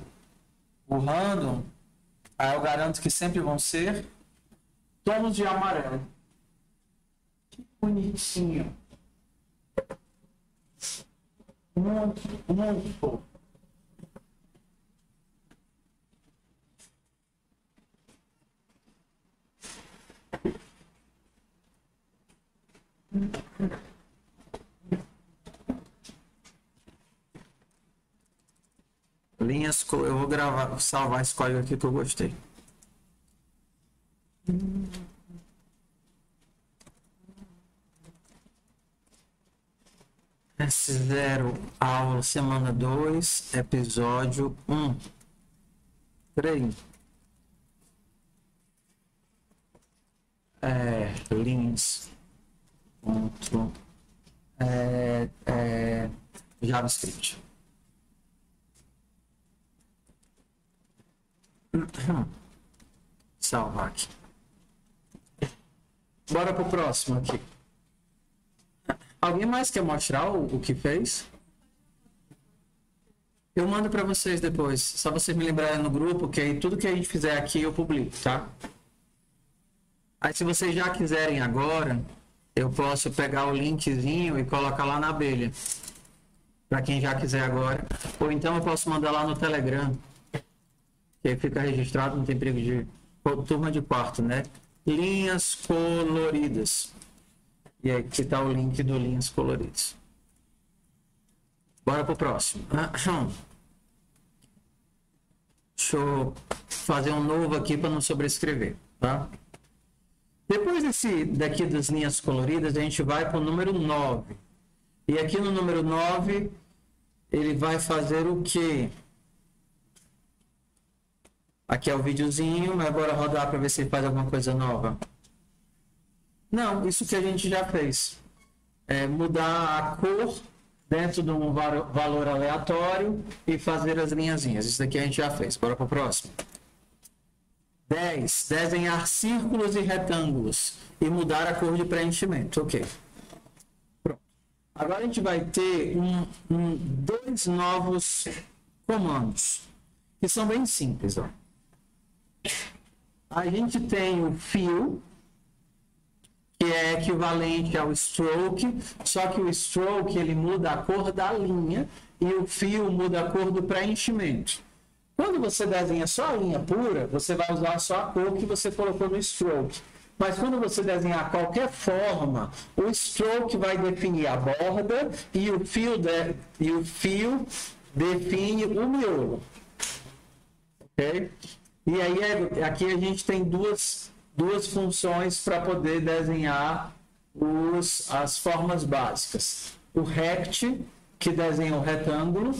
o random, aí eu garanto que sempre vão ser tons de amarelo. Que bonitinho. Muito fofo. Linhas, eu vou gravar, salvar esse código aqui que eu gostei. S0, aula, semana 2, episódio 1. Peraí. Linhas. Ponto. JavaScript. Salvar aqui. Bora pro próximo aqui. Alguém mais quer mostrar o que fez? Eu mando para vocês depois. Só vocês me lembrarem no grupo, que aí tudo que a gente fizer aqui eu publico, tá? Aí se vocês já quiserem agora, eu posso pegar o linkzinho e colocar lá na abelha. Para quem já quiser agora. Ou então eu posso mandar lá no Telegram. Que aí fica registrado, não tem perigo de turma de quarto, né? Linhas coloridas. E aí aqui está o link do linhas coloridas. Bora pro próximo. Deixa eu fazer um novo aqui para não sobrescrever, tá? Depois daqui das linhas coloridas, a gente vai para o número 9. E aqui no número 9, ele vai fazer o quê? Aqui é o videozinho, mas bora rodar para ver se ele faz alguma coisa nova. Não, isso que a gente já fez. É mudar a cor dentro de um valor aleatório e fazer as linhazinhas. Isso daqui a gente já fez. Bora para o próximo. 10. Desenhar círculos e retângulos e mudar a cor de preenchimento. Ok. Pronto. Agora a gente vai ter dois novos comandos que são bem simples. Ó. A gente tem o fill, que é equivalente ao stroke, só que o stroke ele muda a cor da linha e o fill muda a cor do preenchimento. Quando você desenha só a linha pura, você vai usar só a cor que você colocou no stroke. Mas quando você desenhar qualquer forma, o stroke vai definir a borda e o fill define o miolo. Ok? E aí aqui a gente tem duas funções para poder desenhar as formas básicas. O rect, que desenha o retângulo,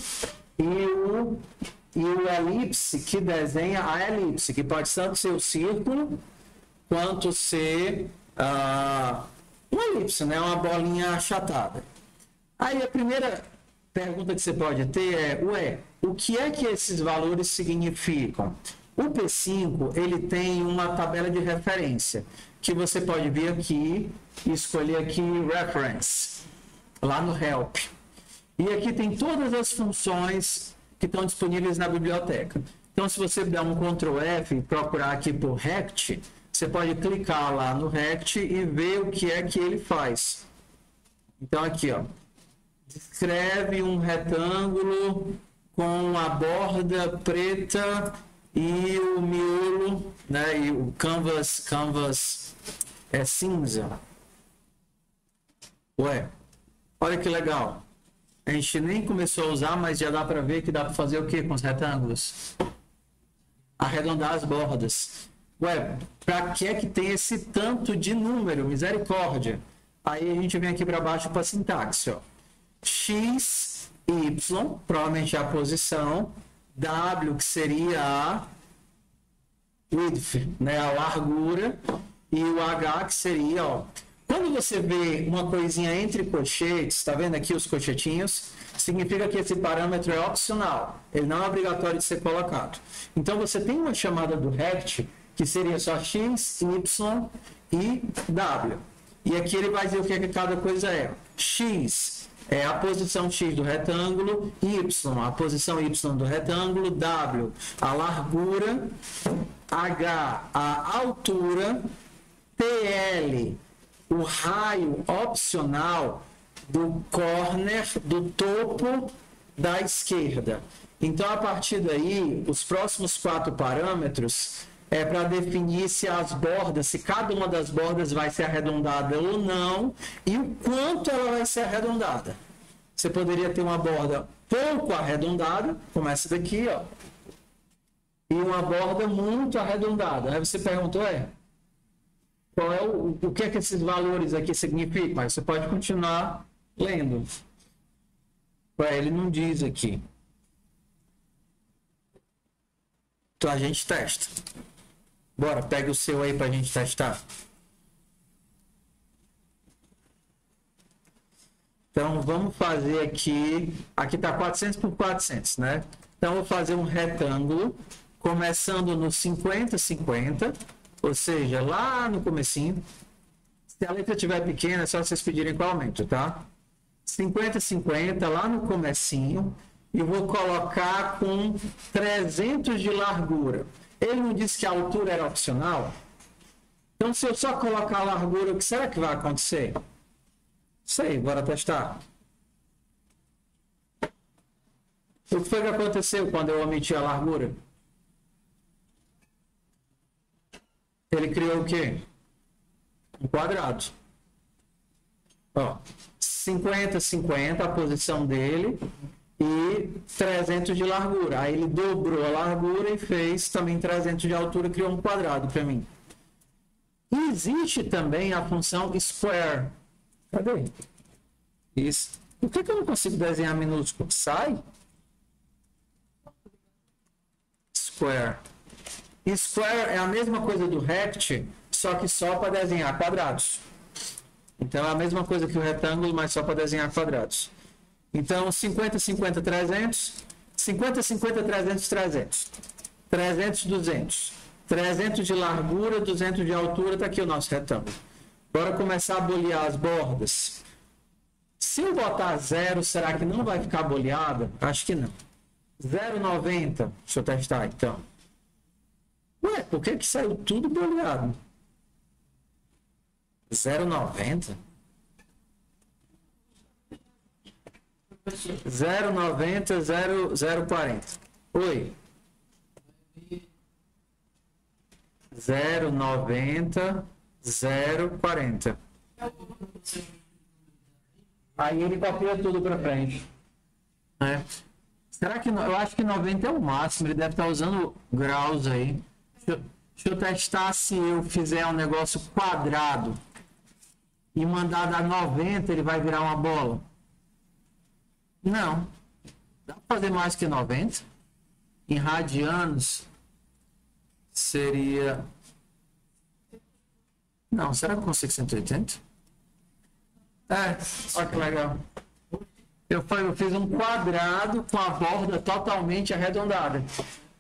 e o elipse, que desenha a elipse, que pode tanto ser o círculo, quanto ser uma elipse, né? Uma bolinha achatada. Aí a primeira pergunta que você pode ter é, o que é que esses valores significam? O P5, ele tem uma tabela de referência, que você pode vir aqui e escolher aqui Reference, lá no Help. E aqui tem todas as funções que estão disponíveis na biblioteca. Então, se você der um Ctrl F e procurar aqui por Rect, você pode clicar lá no Rect e ver o que é que ele faz. Então, aqui, ó, descreve um retângulo com a borda preta e o miolo, né, e o canvas é cinza. Ué, olha que legal. A gente nem começou a usar, mas já dá para ver que dá para fazer o que com os retângulos? Arredondar as bordas. Ué, para que é que tem esse tanto de número? Misericórdia. Aí a gente vem aqui para baixo para a sintaxe, ó. X, Y, provavelmente é a posição. W, que seria a width, né, a largura, e o H, que seria, ó, quando você vê uma coisinha entre colchetes, tá vendo aqui os colchetinhos, significa que esse parâmetro é opcional, ele não é obrigatório de ser colocado. Então você tem uma chamada do rect, que seria só X, Y e W. E aqui ele vai dizer o que cada coisa é. X é a posição X do retângulo, Y, a posição Y do retângulo, W, a largura, H, a altura, TL, o raio opcional do corner, do topo da esquerda. Então, a partir daí, os próximos 4 parâmetros é para definir se as bordas, se cada uma das bordas vai ser arredondada ou não, e o quanto ela vai ser arredondada. Você poderia ter uma borda pouco arredondada, como essa daqui, ó, e uma borda muito arredondada. Aí você perguntou, qual é o que é que esses valores aqui significam? Mas você pode continuar lendo. Ele não diz aqui. Então a gente testa. Bora, pega o seu aí para a gente testar. Então vamos fazer aqui. Aqui está 400 por 400, né? Então vou fazer um retângulo, começando no 50, 50, ou seja, lá no comecinho. Se a letra estiver pequena, é só vocês pedirem qual aumento, tá? 50, 50, lá no comecinho, e vou colocar com 300 de largura. Ele não disse que a altura era opcional? Então, se eu só colocar a largura, o que será que vai acontecer? Sei, bora testar. O que foi que aconteceu quando eu omiti a largura? Ele criou o quê? Um quadrado. Ó, 50, 50, a posição dele, e 300 de largura. Aí ele dobrou a largura e fez também 300 de altura, criou um quadrado para mim. E existe também a função square. Cadê? Isso. Por que eu não consigo desenhar minúsculo? Sai. Square. Square é a mesma coisa do rect, só que só para desenhar quadrados. Então é a mesma coisa que o retângulo, mas só para desenhar quadrados. Então 50, 50, 300. 50, 50, 300, 300. 300, 200. 300 de largura, 200 de altura, está aqui o nosso retângulo. Bora começar a bolear as bordas. Se eu botar 0, será que não vai ficar boleada? Acho que não. 0,90. Deixa eu testar então. Ué, por que saiu tudo boleado? 0,90? 0,90, 0,40. Oi. 0,90, 0,40. Aí ele copia tudo para frente. Será que... Eu acho que 90 é o máximo. Ele deve estar usando graus aí. Deixa eu testar se eu fizer um negócio quadrado e mandar dar 90, ele vai virar uma bola. Não. Dá para fazer mais que 90. Em radianos seria... Não, será que eu consigo 180? Olha que legal. Eu fiz um quadrado com a borda totalmente arredondada.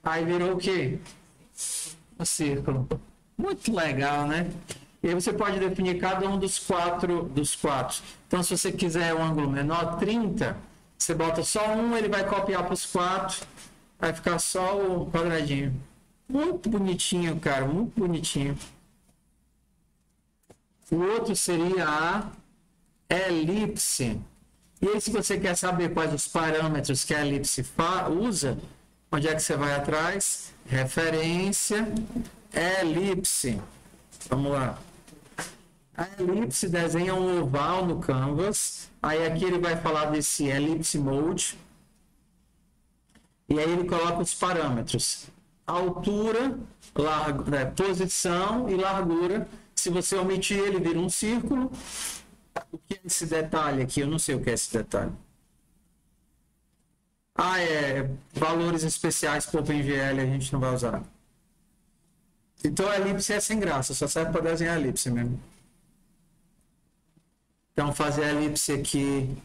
Aí virou o quê? Um círculo. Muito legal, né? E aí você pode definir cada um dos quatro. Então, se você quiser um ângulo menor, 30, você bota só um, ele vai copiar para os 4, vai ficar só o quadradinho. Muito bonitinho, cara, muito bonitinho. O outro seria a elipse. E aí, se você quer saber quais os parâmetros que a elipse usa, onde é que você vai atrás? Referência, elipse. Vamos lá. A elipse desenha um oval no canvas. Aí aqui ele vai falar desse ellipse mode. E aí ele coloca os parâmetros. Altura, posição e largura. Se você omitir, ele vira um círculo. O que é esse detalhe aqui? Eu não sei o que é esse detalhe. Valores especiais para o OpenGL a gente não vai usar. Então a elipse é sem graça, só serve para desenhar a elipse mesmo. Então fazer a elipse aqui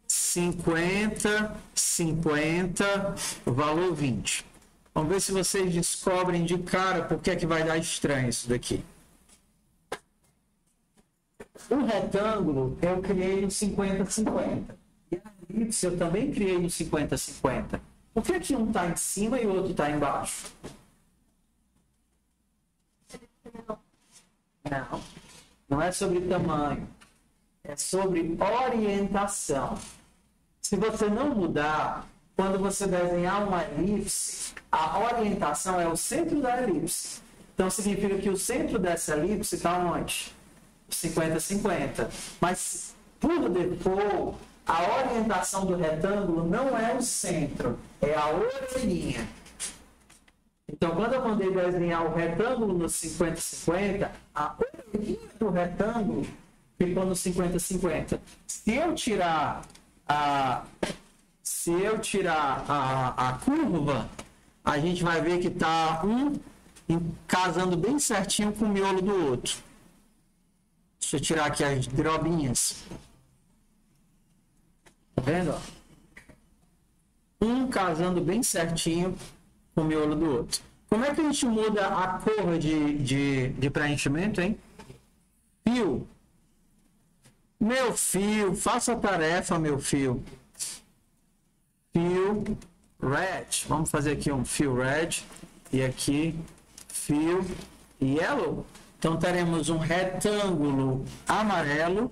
50, 50, valor 20. Vamos ver se vocês descobrem de cara por que é que vai dar estranho isso daqui. O retângulo eu criei no 50-50. E a elipse eu também criei no 50-50. Por que que um está em cima e o outro está embaixo? Não. Não é sobre tamanho. É sobre orientação. Se você não mudar, quando você desenhar uma elipse, a orientação é o centro da elipse. Então significa que o centro dessa elipse está onde? 50-50. Mas, por default, a orientação do retângulo não é o centro, é a orelhinha. Então, quando eu mandei desenhar o retângulo no 50-50, a orelhinha do retângulo ficou no 50-50. Se eu tirar a curva, a gente vai ver que está um casando bem certinho com o miolo do outro. Deixa eu tirar aqui as drobinhas. Tá vendo? Um casando bem certinho com o miolo do outro. Como é que a gente muda a cor de preenchimento, hein? Fio. Meu fio, faça a tarefa, meu fio. Fio red. Vamos fazer aqui um fio red. E aqui, fio yellow. Então, teremos um retângulo amarelo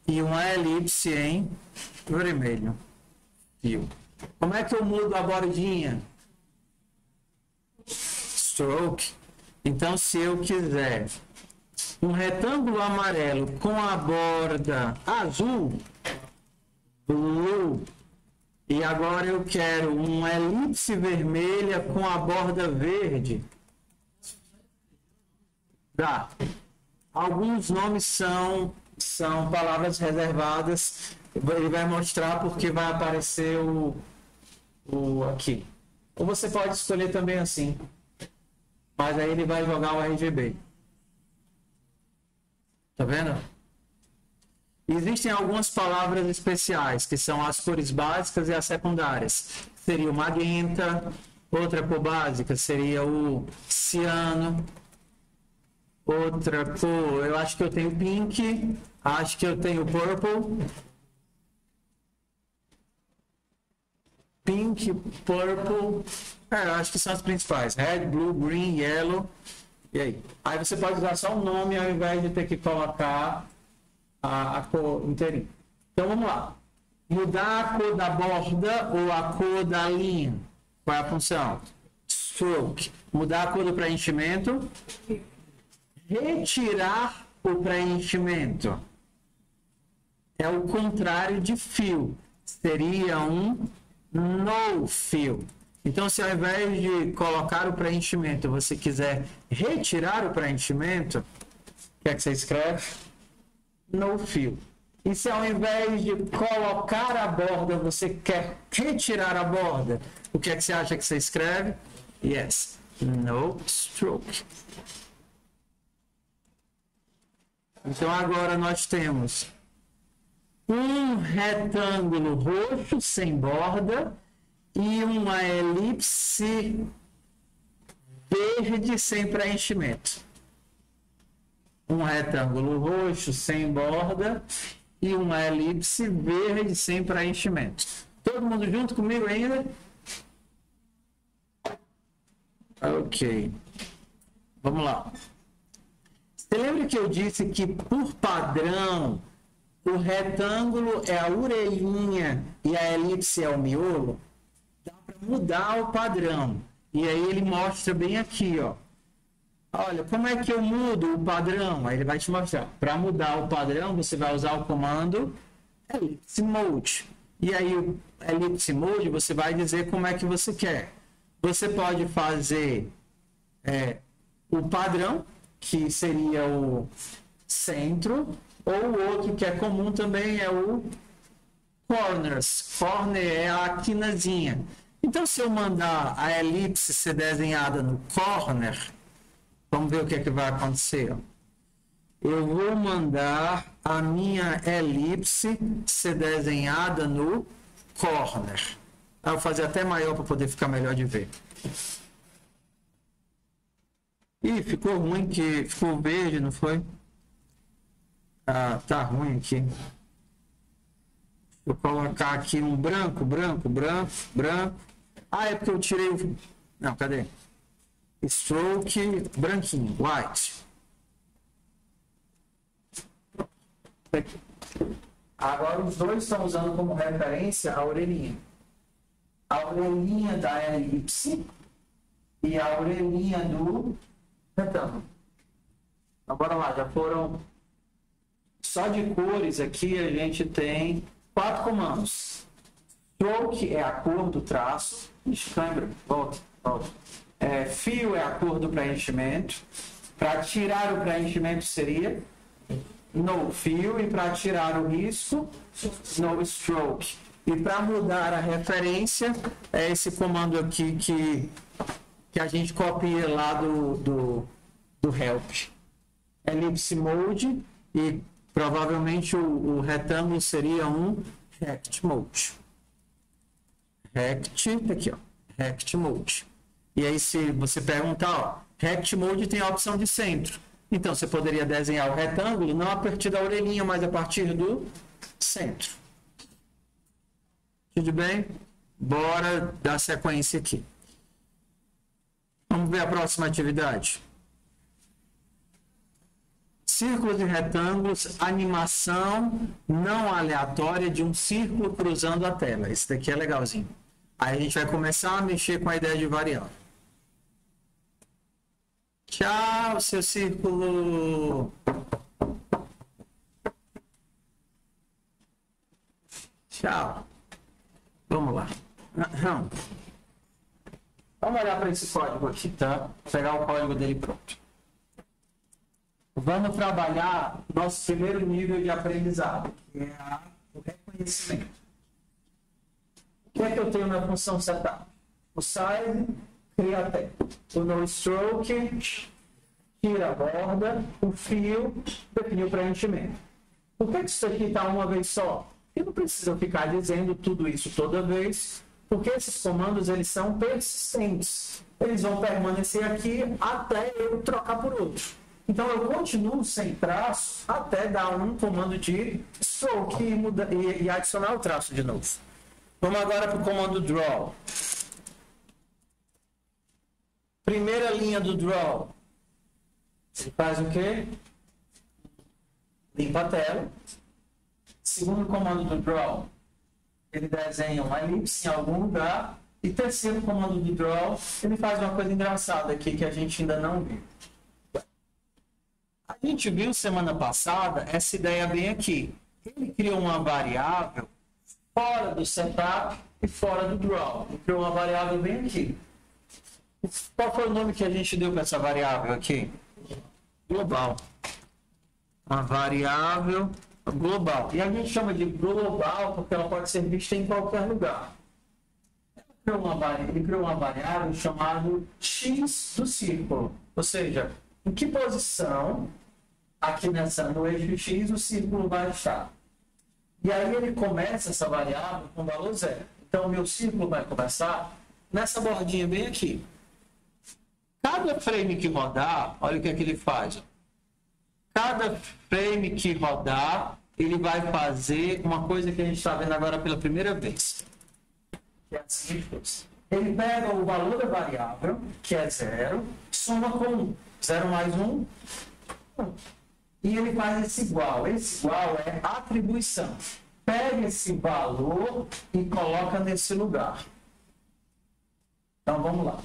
e uma elipse em vermelho. Fio. Como é que eu mudo a bordinha? Stroke. Então, se eu quiser um retângulo amarelo com a borda azul, blue, e agora eu quero uma elipse vermelha com a borda verde, tá. Alguns nomes são palavras reservadas. Ele vai mostrar porque vai aparecer o aqui. Ou você pode escolher também assim. Mas aí ele vai jogar o RGB. Tá vendo? Existem algumas palavras especiais, que são as cores básicas e as secundárias. Seria o magenta. Outra cor básica seria o ciano. Outra cor, eu acho que eu tenho pink, acho que eu tenho purple. Pink, purple, eu acho que são as principais. Red, blue, green, yellow. E aí? Aí você pode usar só o nome ao invés de ter que colocar a cor inteirinha. Então vamos lá. Mudar a cor da borda ou a cor da linha. Qual é a função? Stroke. Mudar a cor do preenchimento. Retirar o preenchimento. É o contrário de fio. Seria um no fio. Então, se ao invés de colocar o preenchimento, você quiser retirar o preenchimento, o que é que você escreve? No fio. E se ao invés de colocar a borda, você quer retirar a borda, o que é que você acha que você escreve? Yes. No stroke. Então, agora nós temos um retângulo roxo sem borda e uma elipse verde sem preenchimento. Um retângulo roxo sem borda e uma elipse verde sem preenchimento. Todo mundo junto comigo ainda? Ok. Vamos lá. Você lembra que eu disse que, por padrão, o retângulo é a orelhinha e a elipse é o miolo? Dá para mudar o padrão. E aí ele mostra bem aqui, ó. Olha, como é que eu mudo o padrão? Aí ele vai te mostrar. Para mudar o padrão, você vai usar o comando ellipse mode. E aí, o ellipse mode, você vai dizer como é que você quer. Você pode fazer o padrão, que seria o centro, ou o outro que é comum também é o corners. Corner é a quinazinha. Então, se eu mandar a elipse ser desenhada no corner, vamos ver o que é que vai acontecer. Eu vou mandar a minha elipse ser desenhada no corner. Eu vou fazer até maior para poder ficar melhor de ver. Ih, ficou ruim, que ficou verde, não foi? Ah, tá ruim aqui. Vou colocar aqui um branco. Ah, é porque eu tirei o... Não, cadê? Stroke branquinho, white. Agora os dois estão usando como referência a orelhinha. A orelhinha da elipse e a orelhinha do retângulo. Então, bora lá, já foram... Só de cores aqui a gente tem 4 comandos. Stroke é a cor do traço. Ixi, câimbra, volta. Fio é a cor do preenchimento. Para tirar o preenchimento seria no fio, e para tirar o risco, no stroke. E para mudar a referência, é esse comando aqui que a gente copia lá do help. Ellipse mode, e provavelmente o retângulo seria um rect mode. Aqui, ó. Rect mode. E aí, se você perguntar, ó, rect mode tem a opção de centro. Então, você poderia desenhar o retângulo não a partir da orelhinha, mas a partir do centro. Tudo bem? Bora dar sequência aqui. Vamos ver a próxima atividade. Círculos e retângulos, animação não aleatória de um círculo cruzando a tela. Esse daqui é legalzinho. Aí a gente vai começar a mexer com a ideia de variável. Tchau, seu círculo. Tchau. Vamos lá. Vamos olhar para esse código aqui, tá? Vou pegar o código dele pronto. Vamos trabalhar nosso primeiro nível de aprendizado, que é o reconhecimento. O que é que eu tenho na função setup? O size, cria a tela. O no stroke, tira a borda. O fio, define o preenchimento. Por que isso aqui está uma vez só? Porque não precisa ficar dizendo tudo isso toda vez, porque esses comandos eles são persistentes. Eles vão permanecer aqui até eu trocar por outro. Então, eu continuo sem traço até dar um comando de stroke e adicionar o traço de novo. Vamos agora para o comando draw. Primeira linha do draw. Ele faz o quê? Limpa a tela. Segundo comando do draw, ele desenha uma elipse em algum lugar. E terceiro comando do draw, ele faz uma coisa engraçada aqui que a gente ainda não viu. A gente viu semana passada essa ideia bem aqui. Ele criou uma variável fora do setup e fora do draw. Ele criou uma variável bem aqui. Qual foi o nome que a gente deu para essa variável aqui? Global. Uma variável global. E a gente chama de global porque ela pode ser vista em qualquer lugar. Ele criou uma variável chamada x do círculo. Ou seja, em que posição aqui no eixo x o círculo vai estar. E aí ele começa essa variável com valor 0. Então o meu círculo vai começar nessa bordinha bem aqui. Cada frame que rodar, olha o que é que ele faz. Cada frame que rodar, ele vai fazer uma coisa que a gente está vendo agora pela primeira vez. Que é a seguinte coisa. Ele pega o valor da variável, que é 0, soma com 1. 0 mais 1, 1. E ele faz esse igual. Esse igual é atribuição. Pega esse valor e coloca nesse lugar. Então, vamos lá.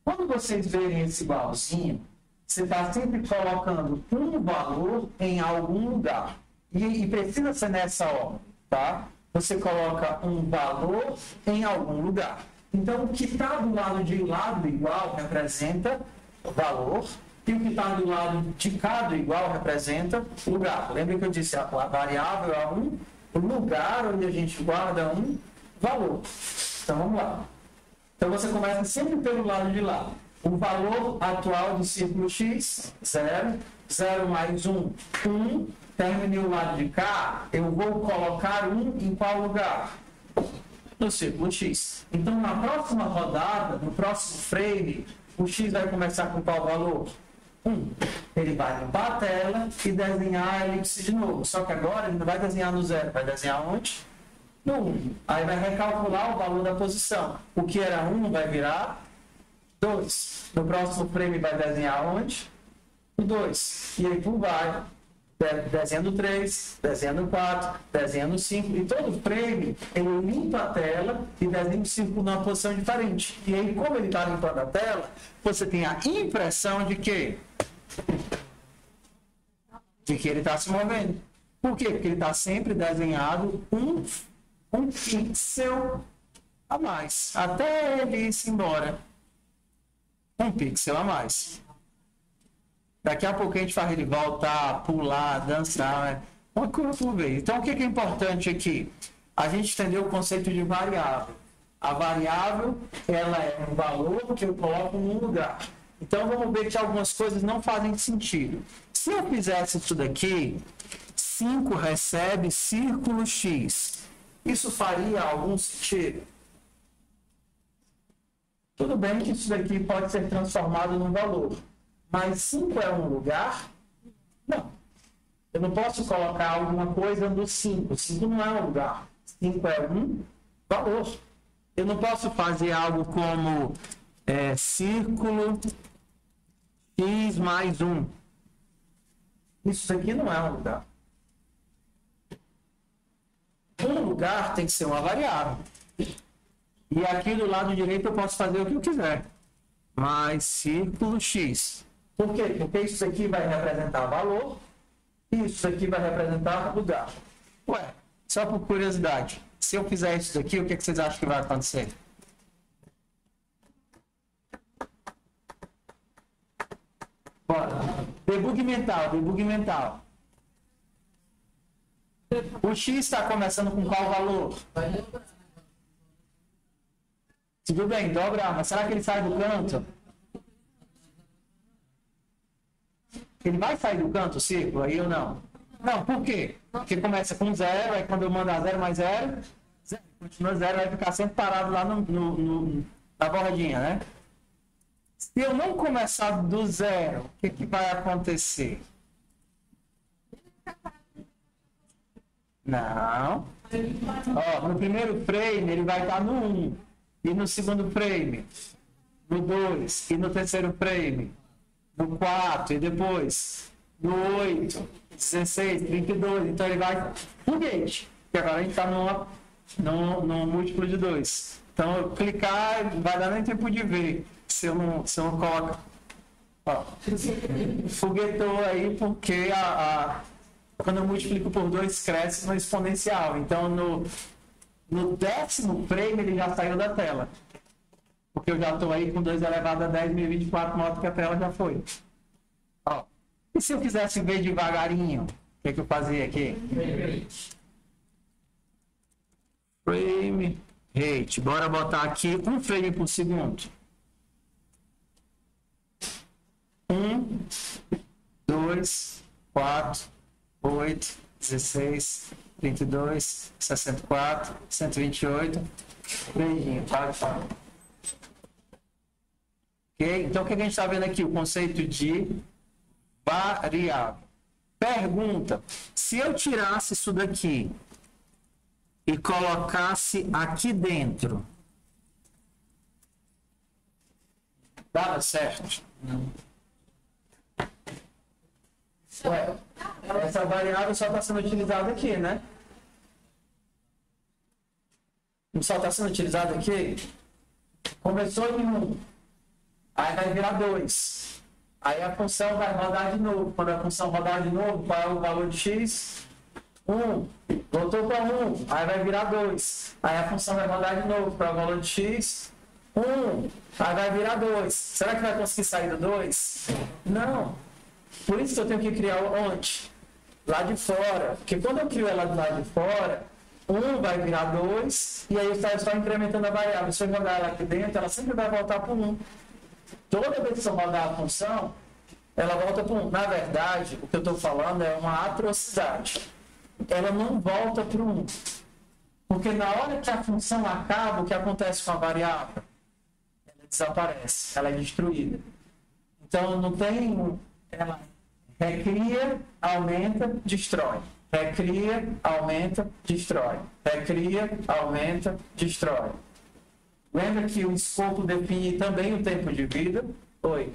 Quando vocês verem esse igualzinho, você está sempre colocando um valor em algum lugar. E precisa ser nessa ordem, tá? Você coloca um valor em algum lugar. Então, o que está do lado de lado igual representa o valor, e o que está do lado de cá do igual representa lugar. Lembra que eu disse a variável é um lugar onde a gente guarda um valor. Então, vamos lá. Então, você começa sempre pelo lado de lá. O valor atual do círculo x, 0. 0 mais 1, 1. Terminei o lado de cá, eu vou colocar 1 em qual lugar? No círculo x. Então, na próxima rodada, no próximo frame, o x vai começar com qual valor? Ele vai limpar a tela e desenhar a elipse de novo. Só que agora ele não vai desenhar no 0, vai desenhar onde? No 1. Aí vai recalcular o valor da posição. O que era 1 vai virar 2. No próximo frame vai desenhar onde? O 2. E aí por vai. Desenhando 3, desenhando 4, desenhando 5. E todo frame, ele limpa a tela e desenha um círculo numa posição diferente. E aí, como ele está limpando a tela, você tem a impressão de que ele está se movendo. Por quê? Porque ele está sempre desenhado um pixel a mais. Até ele ir-se embora. Um pixel a mais. Daqui a pouco a gente faz ele voltar, pular, dançar, né? Uma coisa por vez. Então, o que é importante aqui? A gente entendeu o conceito de variável. A variável, ela é um valor que eu coloco num lugar. Então, vamos ver que algumas coisas não fazem sentido. Se eu fizesse isso daqui, 5 recebe círculo X. Isso faria algum sentido? Tudo bem que isso daqui pode ser transformado num valor. Mas 5 é um lugar? Não. Eu não posso colocar alguma coisa no 5. 5 não é um lugar. 5 é um valor. Eu não posso fazer algo como círculo x mais 1. Isso aqui não é um lugar. Um lugar tem que ser uma variável. E aqui do lado direito eu posso fazer o que eu quiser. Mais círculo x. Por quê? Porque isso aqui vai representar valor e isso aqui vai representar lugar. Ué, só por curiosidade, se eu fizer isso daqui, o que vocês acham que vai acontecer? Bora. Debug mental. O x está começando com qual valor? Tudo bem, dobra, mas será que ele sai do canto? Ele vai sair do canto, o círculo, aí ou não? Não, por quê? Porque começa com 0, aí quando eu mandar 0 mais 0, continua 0, vai ficar sempre parado lá na bordinha, né? Se eu não começar do 0, o que vai acontecer? Não. Ó, no primeiro frame ele vai estar no 1, e no segundo frame, no 2, e no terceiro frame, no 4, e depois no 8, 16, 32. Então ele vai foguete, porque agora a gente está no múltiplo de 2. Então eu clicar, vai dar nem tempo de ver se eu não coloco. Ó, foguetou aí porque quando eu multiplico por 2 cresce no exponencial. Então no 10º frame ele já saiu da tela. Porque eu já estou aí com 2 elevado a 10.024, modo que a tela já foi. Ó. E se eu quisesse ver devagarinho, o que eu fazia aqui? Frame rate. Bora botar aqui 1 frame por segundo. 1, 2, 4, 8, 16, 32, 64, 128. Beijinho, para. Ok? Então, o que a gente está vendo aqui? O conceito de variável. Pergunta: se eu tirasse isso daqui e colocasse aqui dentro, dava certo? Não. Ué, essa variável só está sendo utilizada aqui, né? Não só está sendo utilizada aqui? Começou em 1. Aí vai virar 2. Aí a função vai rodar de novo. Quando a função rodar de novo, qual é o valor de x? 1. Voltou para 1. Aí vai virar 2. Aí a função vai rodar de novo para o valor de x. 1. Aí vai virar 2. Será que vai conseguir sair do 2? Não. Por isso que eu tenho que criar onde? Lá de fora. Porque quando eu crio ela do lado de fora, 1 vai virar 2. E aí eu estou só incrementando a variável. Se eu jogar ela aqui dentro, ela sempre vai voltar para 1. Toda vez que eu rodar a função, ela volta para 1. Na verdade, o que eu estou falando é uma atrocidade. Ela não volta para 1. Porque na hora que a função acaba, o que acontece com a variável? Ela desaparece, ela é destruída. Então não tem ela recria, aumenta, destrói. Recria, aumenta, destrói. Recria, aumenta, destrói. Lembra que o escopo define também o tempo de vida? Oi.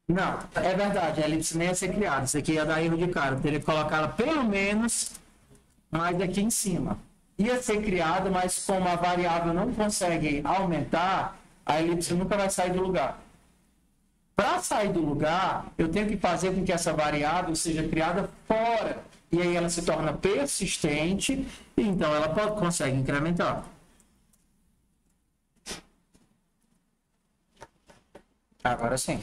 Não, é verdade, a elipse nem ia ser criada. Isso aqui ia dar erro de cara. Eu teria que colocar ela pelo menos mais aqui em cima. Ia ser criada, mas como a variável não consegue aumentar, a elipse nunca vai sair do lugar. Para sair do lugar, eu tenho que fazer com que essa variável seja criada fora. E aí ela se torna persistente, e então ela consegue incrementar. Agora sim.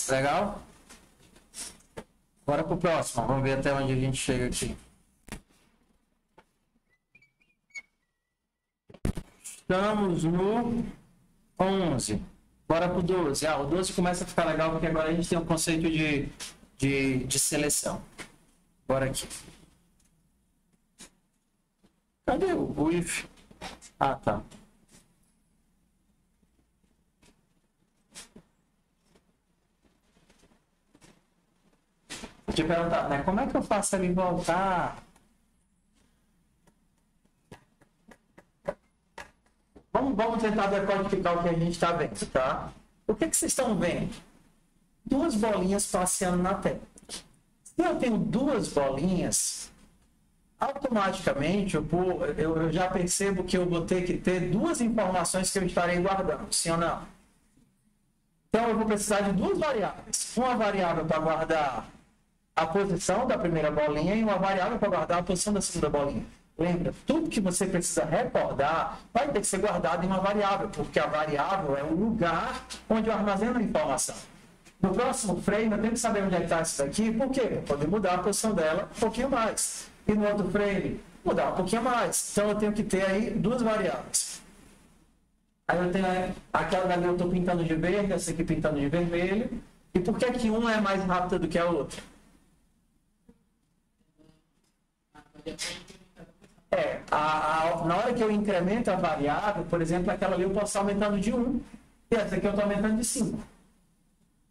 Legal? Bora pro próximo. Vamos ver até onde a gente chega aqui. Estamos no 11. Bora pro 12. O 12 começa a ficar legal porque agora a gente tem um conceito de seleção. Bora aqui. Cadê o if? Ah, tá. Te perguntar, né? Como é que eu faço ele voltar? Vamos tentar decodificar o que a gente está vendo, tá? O que vocês estão vendo? Duas bolinhas passeando na tela. Se eu tenho duas bolinhas, automaticamente eu já percebo que eu vou ter que ter duas informações que eu estarei guardando, sim ou não? Então eu vou precisar de duas variáveis. Uma variável para guardar a posição da primeira bolinha e uma variável para guardar a posição da segunda bolinha. Lembra, tudo que você precisa recordar vai ter que ser guardado em uma variável, porque a variável é o lugar onde eu armazeno a informação. No próximo frame, eu tenho que saber onde é que está isso daqui, por quê? Para poder mudar a posição dela um pouquinho mais. E no outro frame, mudar um pouquinho mais. Então, eu tenho que ter aí duas variáveis. Aí eu tenho aquela dali eu estou pintando de verde, essa aqui pintando de vermelho. E por que que uma é mais rápida do que a outra? Na hora que eu incremento a variável, por exemplo, aquela ali eu posso estar aumentando de 1 e essa aqui eu estou aumentando de 5.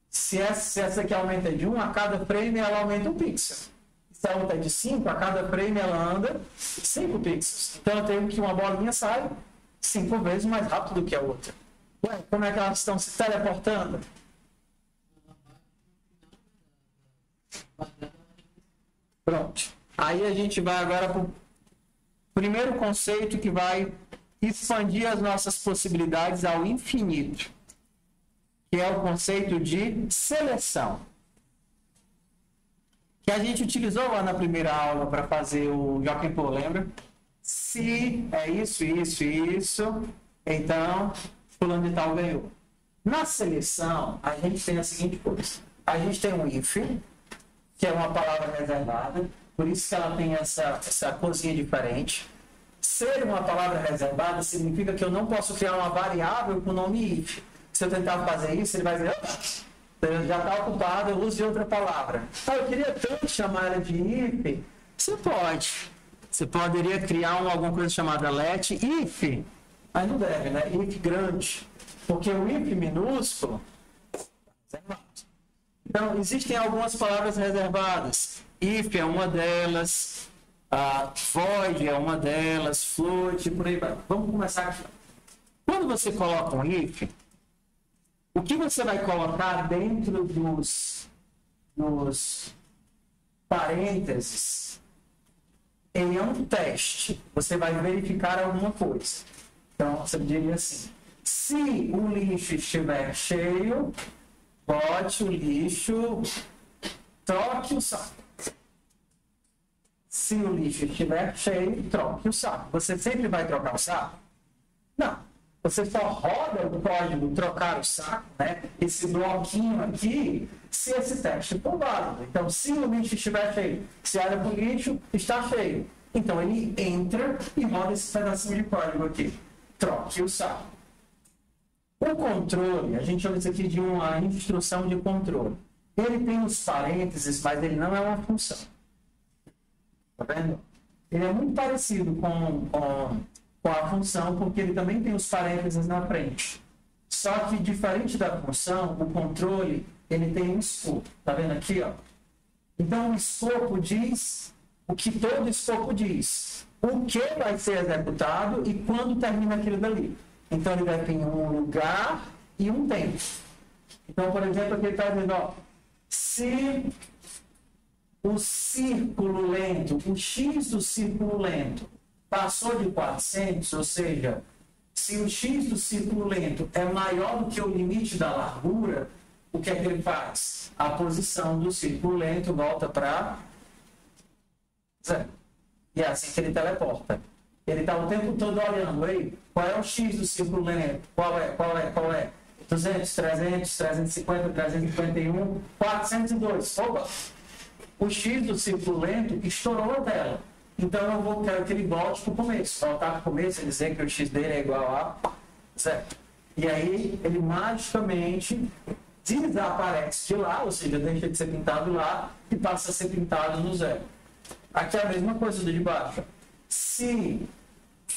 Se essa aqui aumenta de 1, a cada frame ela aumenta 1 pixel. Se a outra é de 5, a cada frame ela anda 5 pixels. Então eu tenho que uma bolinha sai 5 vezes mais rápido do que a outra. Ué, como é que elas estão se teleportando? Pronto. Aí a gente vai agora para o primeiro conceito que vai expandir as nossas possibilidades ao infinito, que é o conceito de seleção. Que a gente utilizou lá na primeira aula para fazer o Joaquim Pô, lembra? Se é isso, então fulano de tal ganhou. Na seleção, a gente tem a seguinte coisa. A gente tem um if, que é uma palavra reservada, por isso que ela tem essa coisinha diferente. Ser uma palavra reservada significa que eu não posso criar uma variável com o nome if. Se eu tentar fazer isso, ele vai dizer, já está ocupado, eu uso de outra palavra. Eu queria tanto chamar ela de if. Você pode. Você poderia criar alguma coisa chamada let if, mas não deve, né? If grande. Porque o if minúsculo é reservado. Então, existem algumas palavras reservadas. If é uma delas, void é uma delas, float, por aí vai. Vamos começar aqui. Quando você coloca um if, o que você vai colocar dentro dos parênteses é um teste. Você vai verificar alguma coisa. Então, você diria assim, se o lixo estiver cheio, bote o lixo, troque o saco. Se o lixo estiver cheio, troque o saco. Você sempre vai trocar o saco? Não. Você só roda o código trocar o saco, né? Esse bloquinho aqui, se esse teste for válido. Então, se o lixo estiver cheio, se olha para o lixo, está cheio. Então, ele entra e roda esse pedacinho de código aqui. Troque o saco. O controle, a gente chama isso aqui de uma instrução de controle. Ele tem os parênteses, mas ele não é uma função. Tá vendo? Ele é muito parecido com a função, porque ele também tem os parênteses na frente. Só que, diferente da função, o controle, ele tem um escopo. Tá vendo aqui, ó? Então, o escopo diz o que todo escopo diz. O que vai ser executado e quando termina aquilo dali. Então, ele define um lugar e um tempo. Então, por exemplo, aqui ele está dizendo, ó, se o círculo lento, o x do círculo lento, passou de 400, ou seja, se o x do círculo lento é maior do que o limite da largura, o que é que ele faz? A posição do círculo lento volta para zero. E é assim que ele teleporta. Ele está o tempo todo olhando, aí, qual é o x do círculo lento? Qual é? 200, 300, 350, 351, 402. Opa! O x do círculo lento estourou a tela. Então eu quero que ele volte para o começo. Voltar para o começo e dizer que o x dele é igual a zero. E aí ele magicamente desaparece de lá, ou seja, deixa de ser pintado lá e passa a ser pintado no zero. Aqui é a mesma coisa do de baixo. Se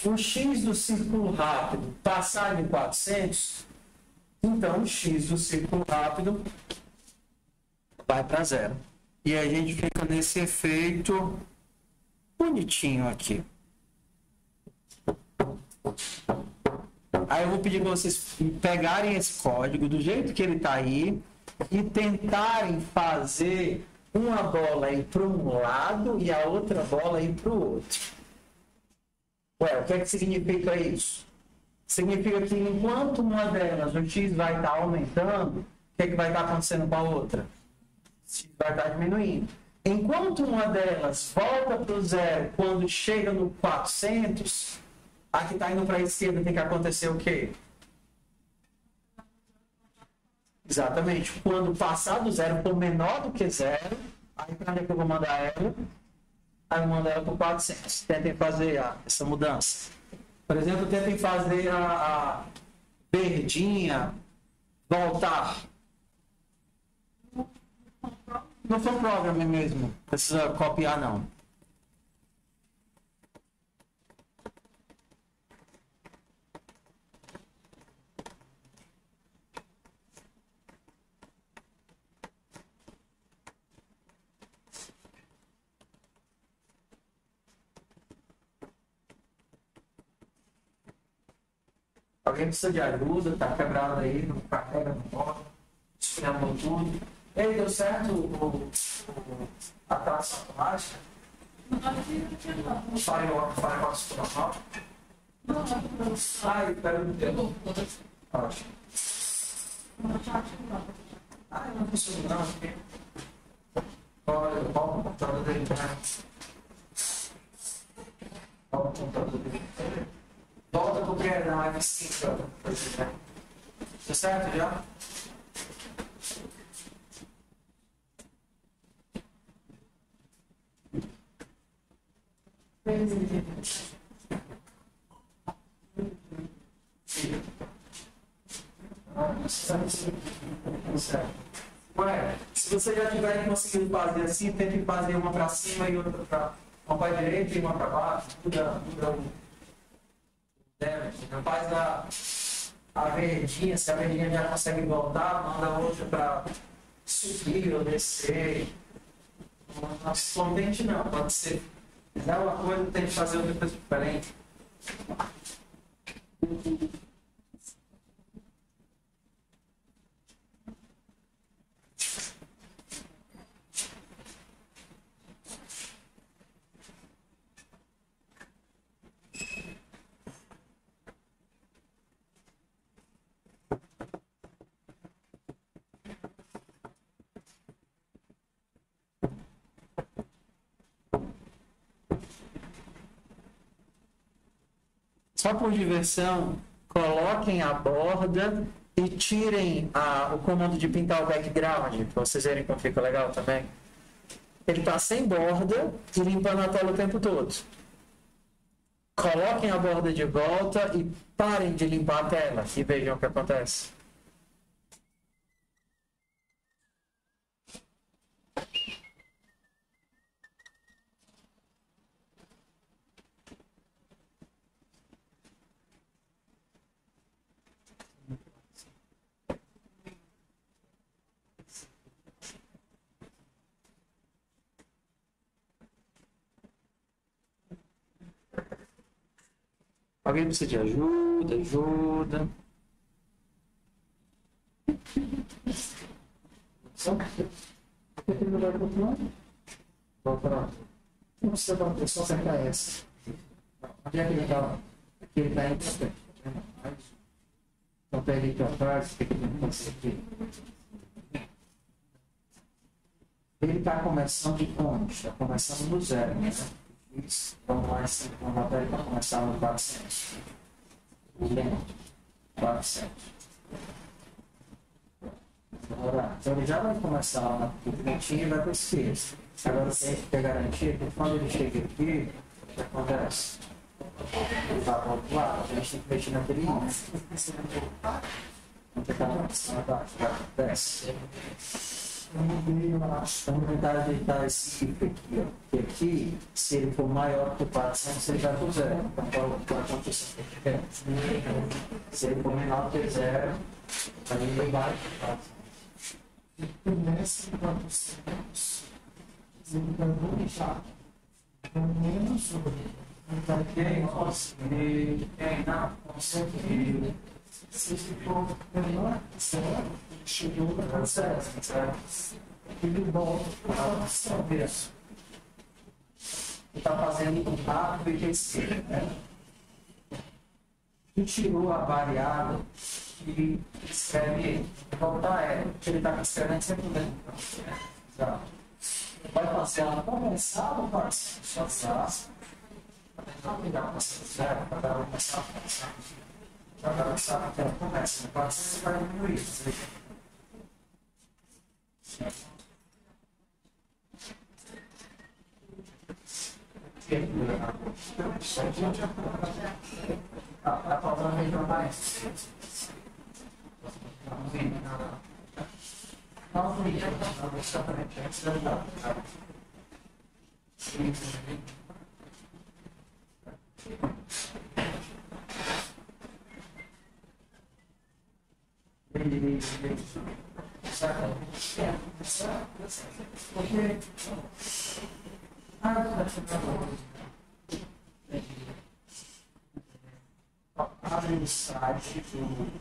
o x do círculo rápido passar de 400, então o x do círculo rápido vai para zero. E a gente fica nesse efeito bonitinho aqui. Aí eu vou pedir para vocês pegarem esse código do jeito que ele está aí e tentarem fazer uma bola ir para um lado e a outra bola ir para o outro. Ué, o que é que significa isso? Significa que enquanto uma delas, o x vai estar aumentando, o que é que vai estar acontecendo com a outra? O x vai estar diminuindo. Enquanto uma delas volta para o zero quando chega no 400, a que está indo para a esquerda tem que acontecer o quê? Exatamente. Quando passar do zero for menor do que zero, aí para onde é que eu vou mandar ela? Aí eu mando ela para o 400. Tentem fazer essa mudança. Por exemplo, tentem fazer a verdinha voltar. Não foi um programa mesmo. Não precisa copiar, não. Alguém precisa de ajuda, tá quebrado aí, não carrega, não pode, esfriamou tudo. E aí, deu certo a tração automática? Firefox normal? Ai, pera um tempo. Ótimo. Ai, não funciona não, aqui. Olha, o computador dele, né? Olha o computador dele. Volta porque é na F5, tá certo já? Ué, se você já tiver conseguido fazer assim, tem que fazer uma para cima e outra para uma para a direita e uma para baixo, muda o faz a verdinha, se a verdinha já consegue voltar, manda outra para subir ou descer. Não se contente não, pode ser. Se der uma coisa, tem que fazer outra coisa diferente. Só por diversão, coloquem a borda e tirem o comando de pintar o background, para vocês verem como fica legal também. Ele está sem borda e limpando a tela o tempo todo. Coloquem a borda de volta e parem de limpar a tela e vejam o que acontece. Alguém precisa de ajuda? Ajuda. Não precisa dar uma pessoa cerca essa. Onde é que ele está? Aqui ele está entre as. Então pega aqui atrás, o que ele tem que fazer aqui? Ele está começando de onde? Está começando do zero, né? Então lá em cima, a matéria vai começar no 400. 400. Agora, então ele já vai começar lá no pontinho e vai para a esquerda. Agora tem que ter garantia que quando ele chega aqui, o que acontece? Ele vai para o outro lado, a gente tem que mexer naquele índice. Não tem que acontece. Vamos tentar ajeitar esse ciclo aqui, ó. Porque aqui, se ele for maior que o 400, ele vai para o zero. Então, qual a condição? Se ele for menor que zero, aí ele vai para o 400. Começa em 400. Ele vai voltar. Menos Quem não conseguiu. se ficou menor que zero, chegou a zero. Ele volta para o zero. Ele está fazendo um rápido e esquerda, né? E tirou a variável que escreve voltar é, porque ele está escrevendo sempre dentro. Vai fazer ela começar ou vai passar? Para pegar uma zero, para dar uma passar. Para começar até ela começa. Pode ser que vai diminuir. Está faltando ainda mais. Abre o site do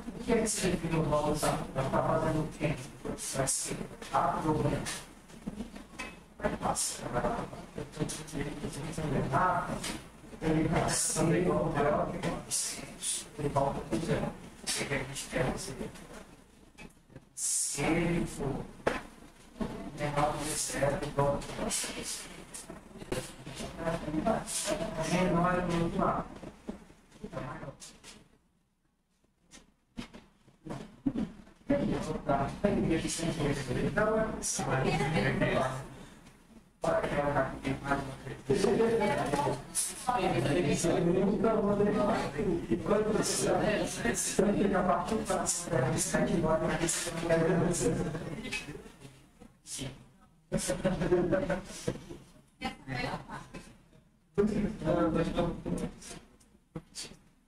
O que é que significa o valor? Está fazendo o quê? Vai ser problema. Vai passar. Ele vai ser maior que 400. Ele volta para o zero. O que a gente quer dizer? Se ele for menor que zero, ele volta para 400. Menor é do outro lado.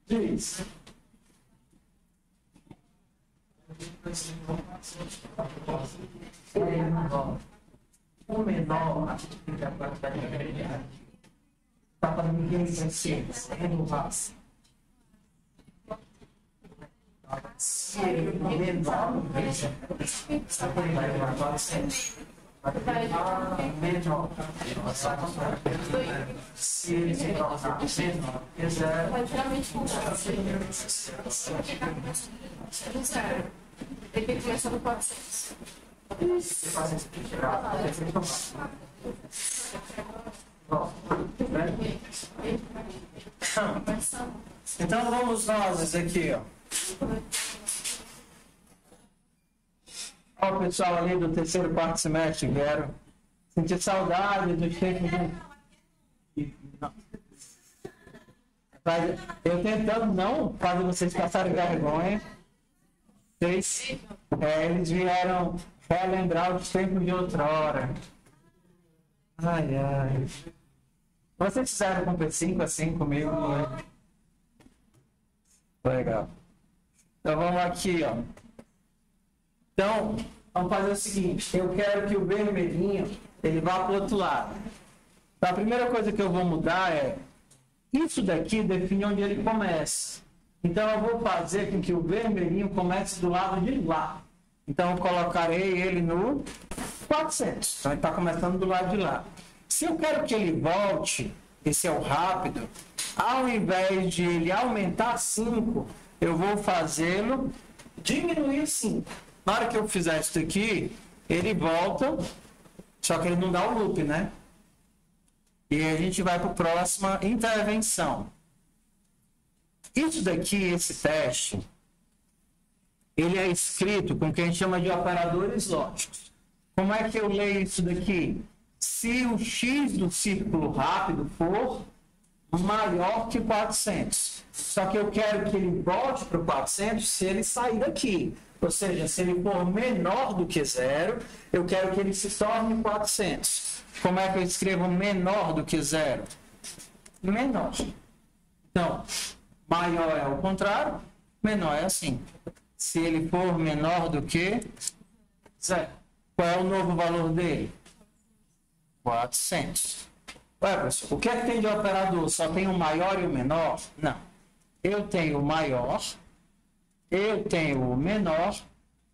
Diz. O menor, a gente tem que aguardar a realidade. Para ninguém vencer, renovar-se. Se ele menor, veja, está por aí, vai levar 400. menor. Se ele se tornar menor que zero, Mas geralmente não dá. Ele tem que começar no 400. você faz isso aqui, tirar, então vamos nós aqui, ó. Ó, o pessoal ali do terceiro, quarto semestre vieram sentir saudade dos tempos de... Eu tentando não fazer vocês passarem vergonha. Eles vieram relembrar os tempos de outrora. Ai, ai. Vocês fizeram com P5 assim comigo? Né? Legal. Então vamos aqui, ó. Então, vamos fazer o seguinte. Eu quero que o vermelhinho, ele vá para o outro lado. Então, a primeira coisa que eu vou mudar é... Isso daqui define onde ele começa. Então, eu vou fazer com que o vermelhinho comece do lado de lá. Então, eu colocarei ele no 400. Então, ele está começando do lado de lá. Se eu quero que ele volte, esse é o rápido, ao invés de ele aumentar 5, eu vou fazê-lo diminuir 5. Na hora que eu fizer isso daqui, ele volta, só que ele não dá o loop, né? E a gente vai para a próxima intervenção. Isso daqui, esse teste, ele é escrito com o que a gente chama de operadores lógicos. Como é que eu leio isso daqui? Se o x do círculo rápido for maior que 400. Só que eu quero que ele volte para o 400 se ele sair daqui. Ou seja, se ele for menor do que 0, eu quero que ele se torne 400. Como é que eu escrevo menor do que 0? Menor. Então, maior é o contrário, menor é assim. Se ele for menor do que 0. Qual é o novo valor dele? 400. Ué, professor, o que é que tem de operador? Só tem o maior e o menor? Não. Eu tenho o maior, eu tenho o menor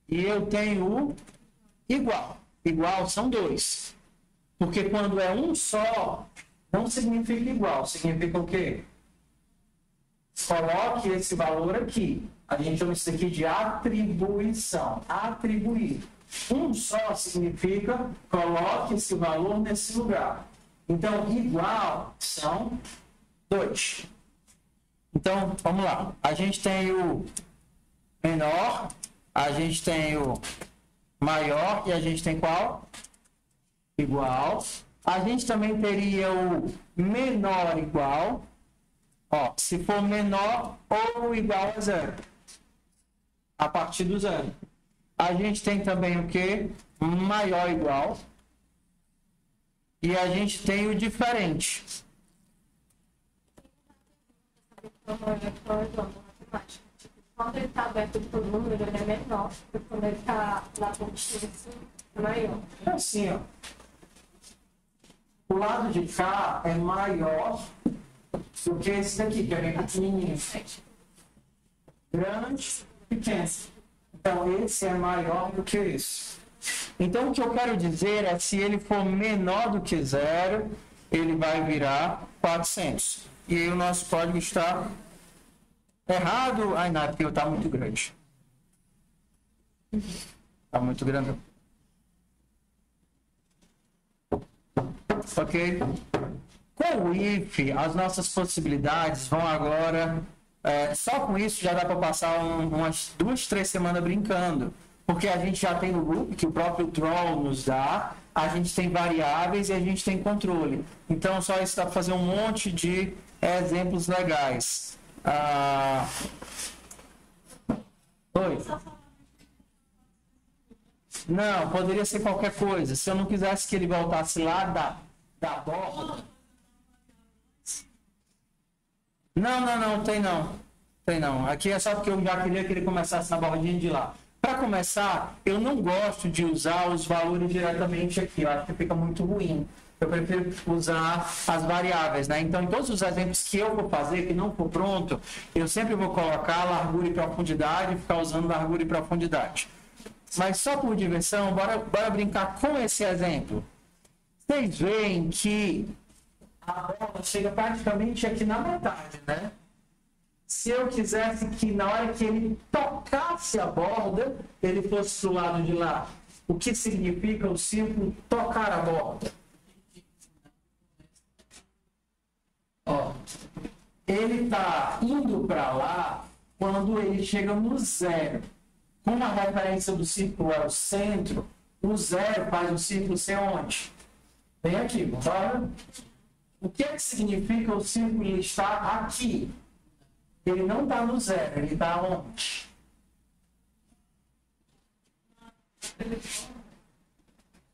e eu tenho o igual. Igual são 2. Porque quando é um só, não significa igual. Significa o quê? Coloque esse valor aqui. A gente chama isso aqui de atribuição. Atribuir. Um só significa coloque esse valor nesse lugar. Então, igual são 2. Então, vamos lá. A gente tem o menor, a gente tem o maior e a gente tem qual? Igual. A gente também teria o menor igual. Ó, se for menor ou igual a 0. A partir do 0. A gente tem também o quê? Maior igual. E a gente tem o diferente. Quando ele está aberto por número, ele é menor. E quando ele está na pontinha, é maior. É assim, ó. O lado de cá é maior do que esse daqui, que é bem pequenininho. Grande, pequeno. Então, esse é maior do que esse. Então, o que eu quero dizer é, se ele for menor do que 0, ele vai virar 400. E aí o nosso código está errado. Ai, não, porque está muito grande. Está muito grande. Ok? Com o if, as nossas possibilidades vão agora... só com isso já dá para passar umas 2, 3 semanas brincando. Porque a gente já tem o loop, que o próprio Troll nos dá, a gente tem variáveis e a gente tem controle. Então, só isso dá para fazer um monte de exemplos legais. Oi? Não, poderia ser qualquer coisa. Se eu não quisesse que ele voltasse lá da borda... Não, tem não. Tem não. Aqui é só porque eu já queria que ele começasse na bordinha de lá. Para começar, eu não gosto de usar os valores diretamente aqui. Eu acho que fica muito ruim. Eu prefiro usar as variáveis, né? Então, em todos os exemplos que eu vou fazer, que não for pronto, eu sempre vou colocar largura e profundidade e ficar usando largura e profundidade. Mas só por diversão, bora brincar com esse exemplo. Vocês veem que a bola chega praticamente aqui na metade, né? Se eu quisesse que na hora que ele tocasse a borda, ele fosse pro lado de lá. O que significa o círculo tocar a borda? Ó, ele está indo para lá quando ele chega no zero. Como a referência do círculo é o centro, o zero faz o círculo ser onde? Bem aqui, concorda? O que é que significa o círculo estar aqui? Ele não está no zero, ele está onde?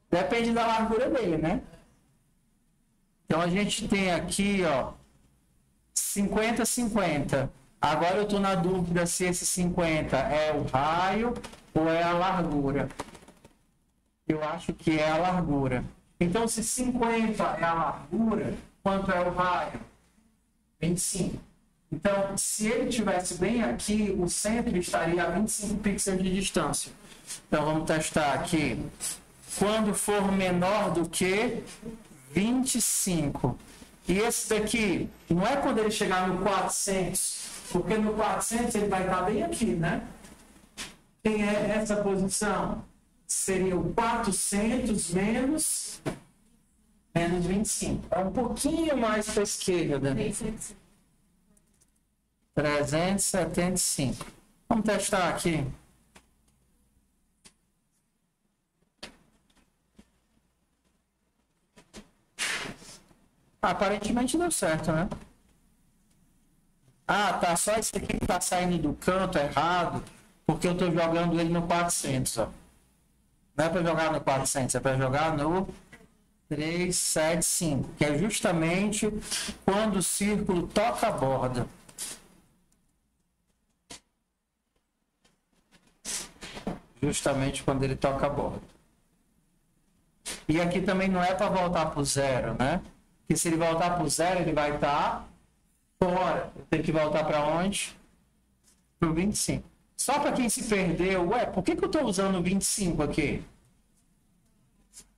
Depende da largura dele, né? Então a gente tem aqui, ó, 50, 50. Agora eu estou na dúvida se esse 50 é o raio ou é a largura. Eu acho que é a largura. Então, se 50 é a largura, quanto é o raio? 25. Então, se ele estivesse bem aqui, o centro estaria a 25 pixels de distância. Então, vamos testar aqui. Quando for menor do que 25. E esse daqui, não é quando ele chegar no 400, porque no 400 ele vai estar bem aqui, né? Quem é essa posição? Seria o 400 menos 25. É um pouquinho mais para a esquerda. 375. Vamos testar aqui. Aparentemente deu certo, né? Ah, tá. Só esse aqui que tá saindo do canto errado, porque eu estou jogando ele no 400, ó. Não é para jogar no 400, é para jogar no 375, que é justamente quando o círculo toca a borda. Justamente quando ele toca a borda. E aqui também não é para voltar para o zero, né? Porque se ele voltar para o zero, ele vai estar fora. Tem que voltar para onde? Para o 25. Só para quem se perdeu, ué, por que eu estou usando o 25 aqui?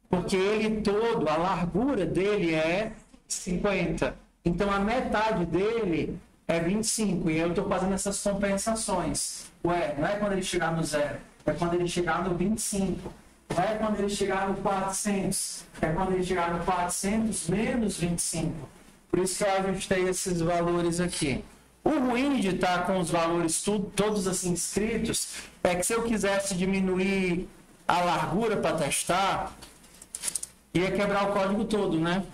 Porque ele todo, a largura dele é 50. Então a metade dele é 25. E eu estou fazendo essas compensações. Ué, não é quando ele chegar no zero, é quando ele chegar no 25. Não é quando ele chegar no 400, é quando ele chegar no 400 menos 25. Por isso que eu ajustei esses valores aqui. O ruim de estar com os valores todos assim escritos é que se eu quisesse diminuir a largura para testar, ia quebrar o código todo, né?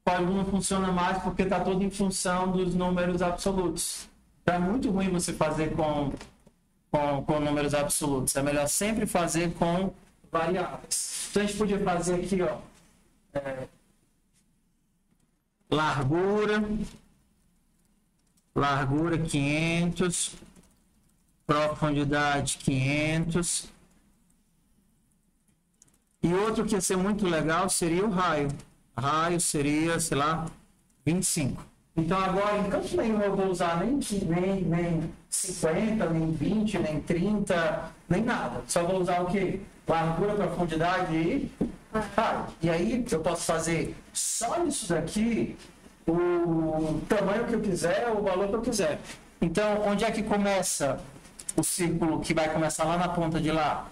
O código não funciona mais porque está todo em função dos números absolutos. Então é muito ruim você fazer com números absolutos. É melhor sempre fazer com variáveis. Então a gente podia fazer aqui, ó, largura 500, profundidade 500. E outro que ia ser muito legal seria o raio. Raio seria, sei lá, 25. Então agora, em canto nenhum eu vou usar nem 50, nem 20, nem 30, nem nada. Só vou usar o quê? Largura, profundidade e raio. E aí eu posso fazer só isso daqui, o tamanho que eu quiser, o valor que eu quiser. Então, onde é que começa o círculo que vai começar lá na ponta de lá?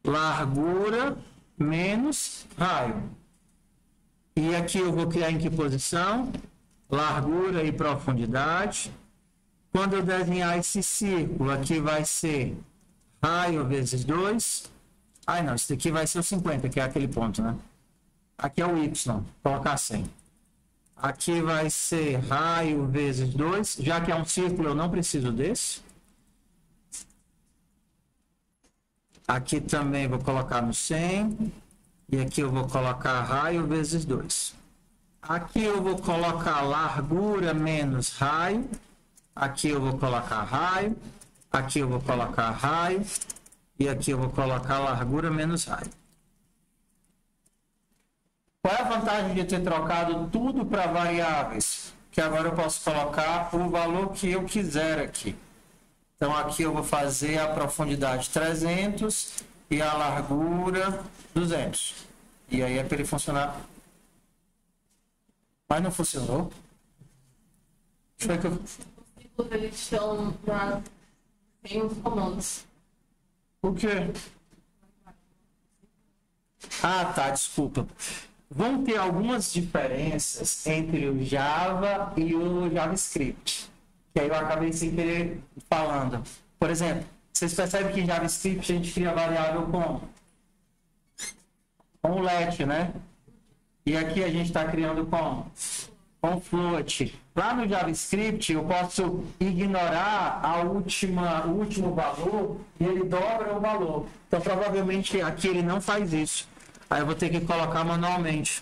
Largura menos raio. E aqui eu vou criar em que posição? Largura e profundidade. Quando eu desenhar esse círculo, aqui vai ser raio vezes 2. Ai, não, isso daqui vai ser o 50, que é aquele ponto, né? Aqui é o Y, vou colocar 100. Aqui vai ser raio vezes 2. Já que é um círculo, eu não preciso desse. Aqui também vou colocar no 100. E aqui eu vou colocar raio vezes 2. Aqui eu vou colocar largura menos raio. Aqui eu vou colocar raio. Aqui eu vou colocar raio. E aqui eu vou colocar largura menos raio. Qual é a vantagem de ter trocado tudo para variáveis? Que agora eu posso colocar o valor que eu quiser aqui. Então aqui eu vou fazer a profundidade 300 e a largura 200. E aí é para ele funcionar. Mas não funcionou. Foi que eu... Eles estão tem os comandos. O quê? Ah, tá, desculpa. Vão ter algumas diferenças entre o Java e o JavaScript. Que aí eu acabei sem querer falando. Por exemplo, vocês percebem que em JavaScript a gente cria variável com o let, né? E aqui a gente está criando com float. Lá no JavaScript eu posso ignorar o último valor e ele dobra o valor. Então provavelmente aqui ele não faz isso. Aí eu vou ter que colocar manualmente.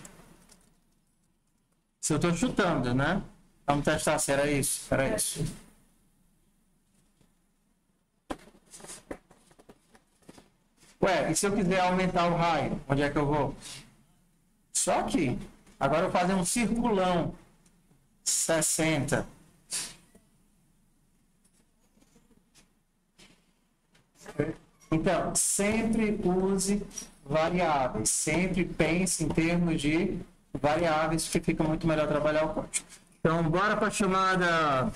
Se eu estou chutando, né? Vamos testar se era isso. Era isso. Ué, e se eu quiser aumentar o raio? Onde é que eu vou? Só aqui. Agora eu vou fazer um circulão. 60. Então, sempre use variáveis. Sempre pense em termos de variáveis, que fica muito melhor trabalhar o código. Então, bora para a chamada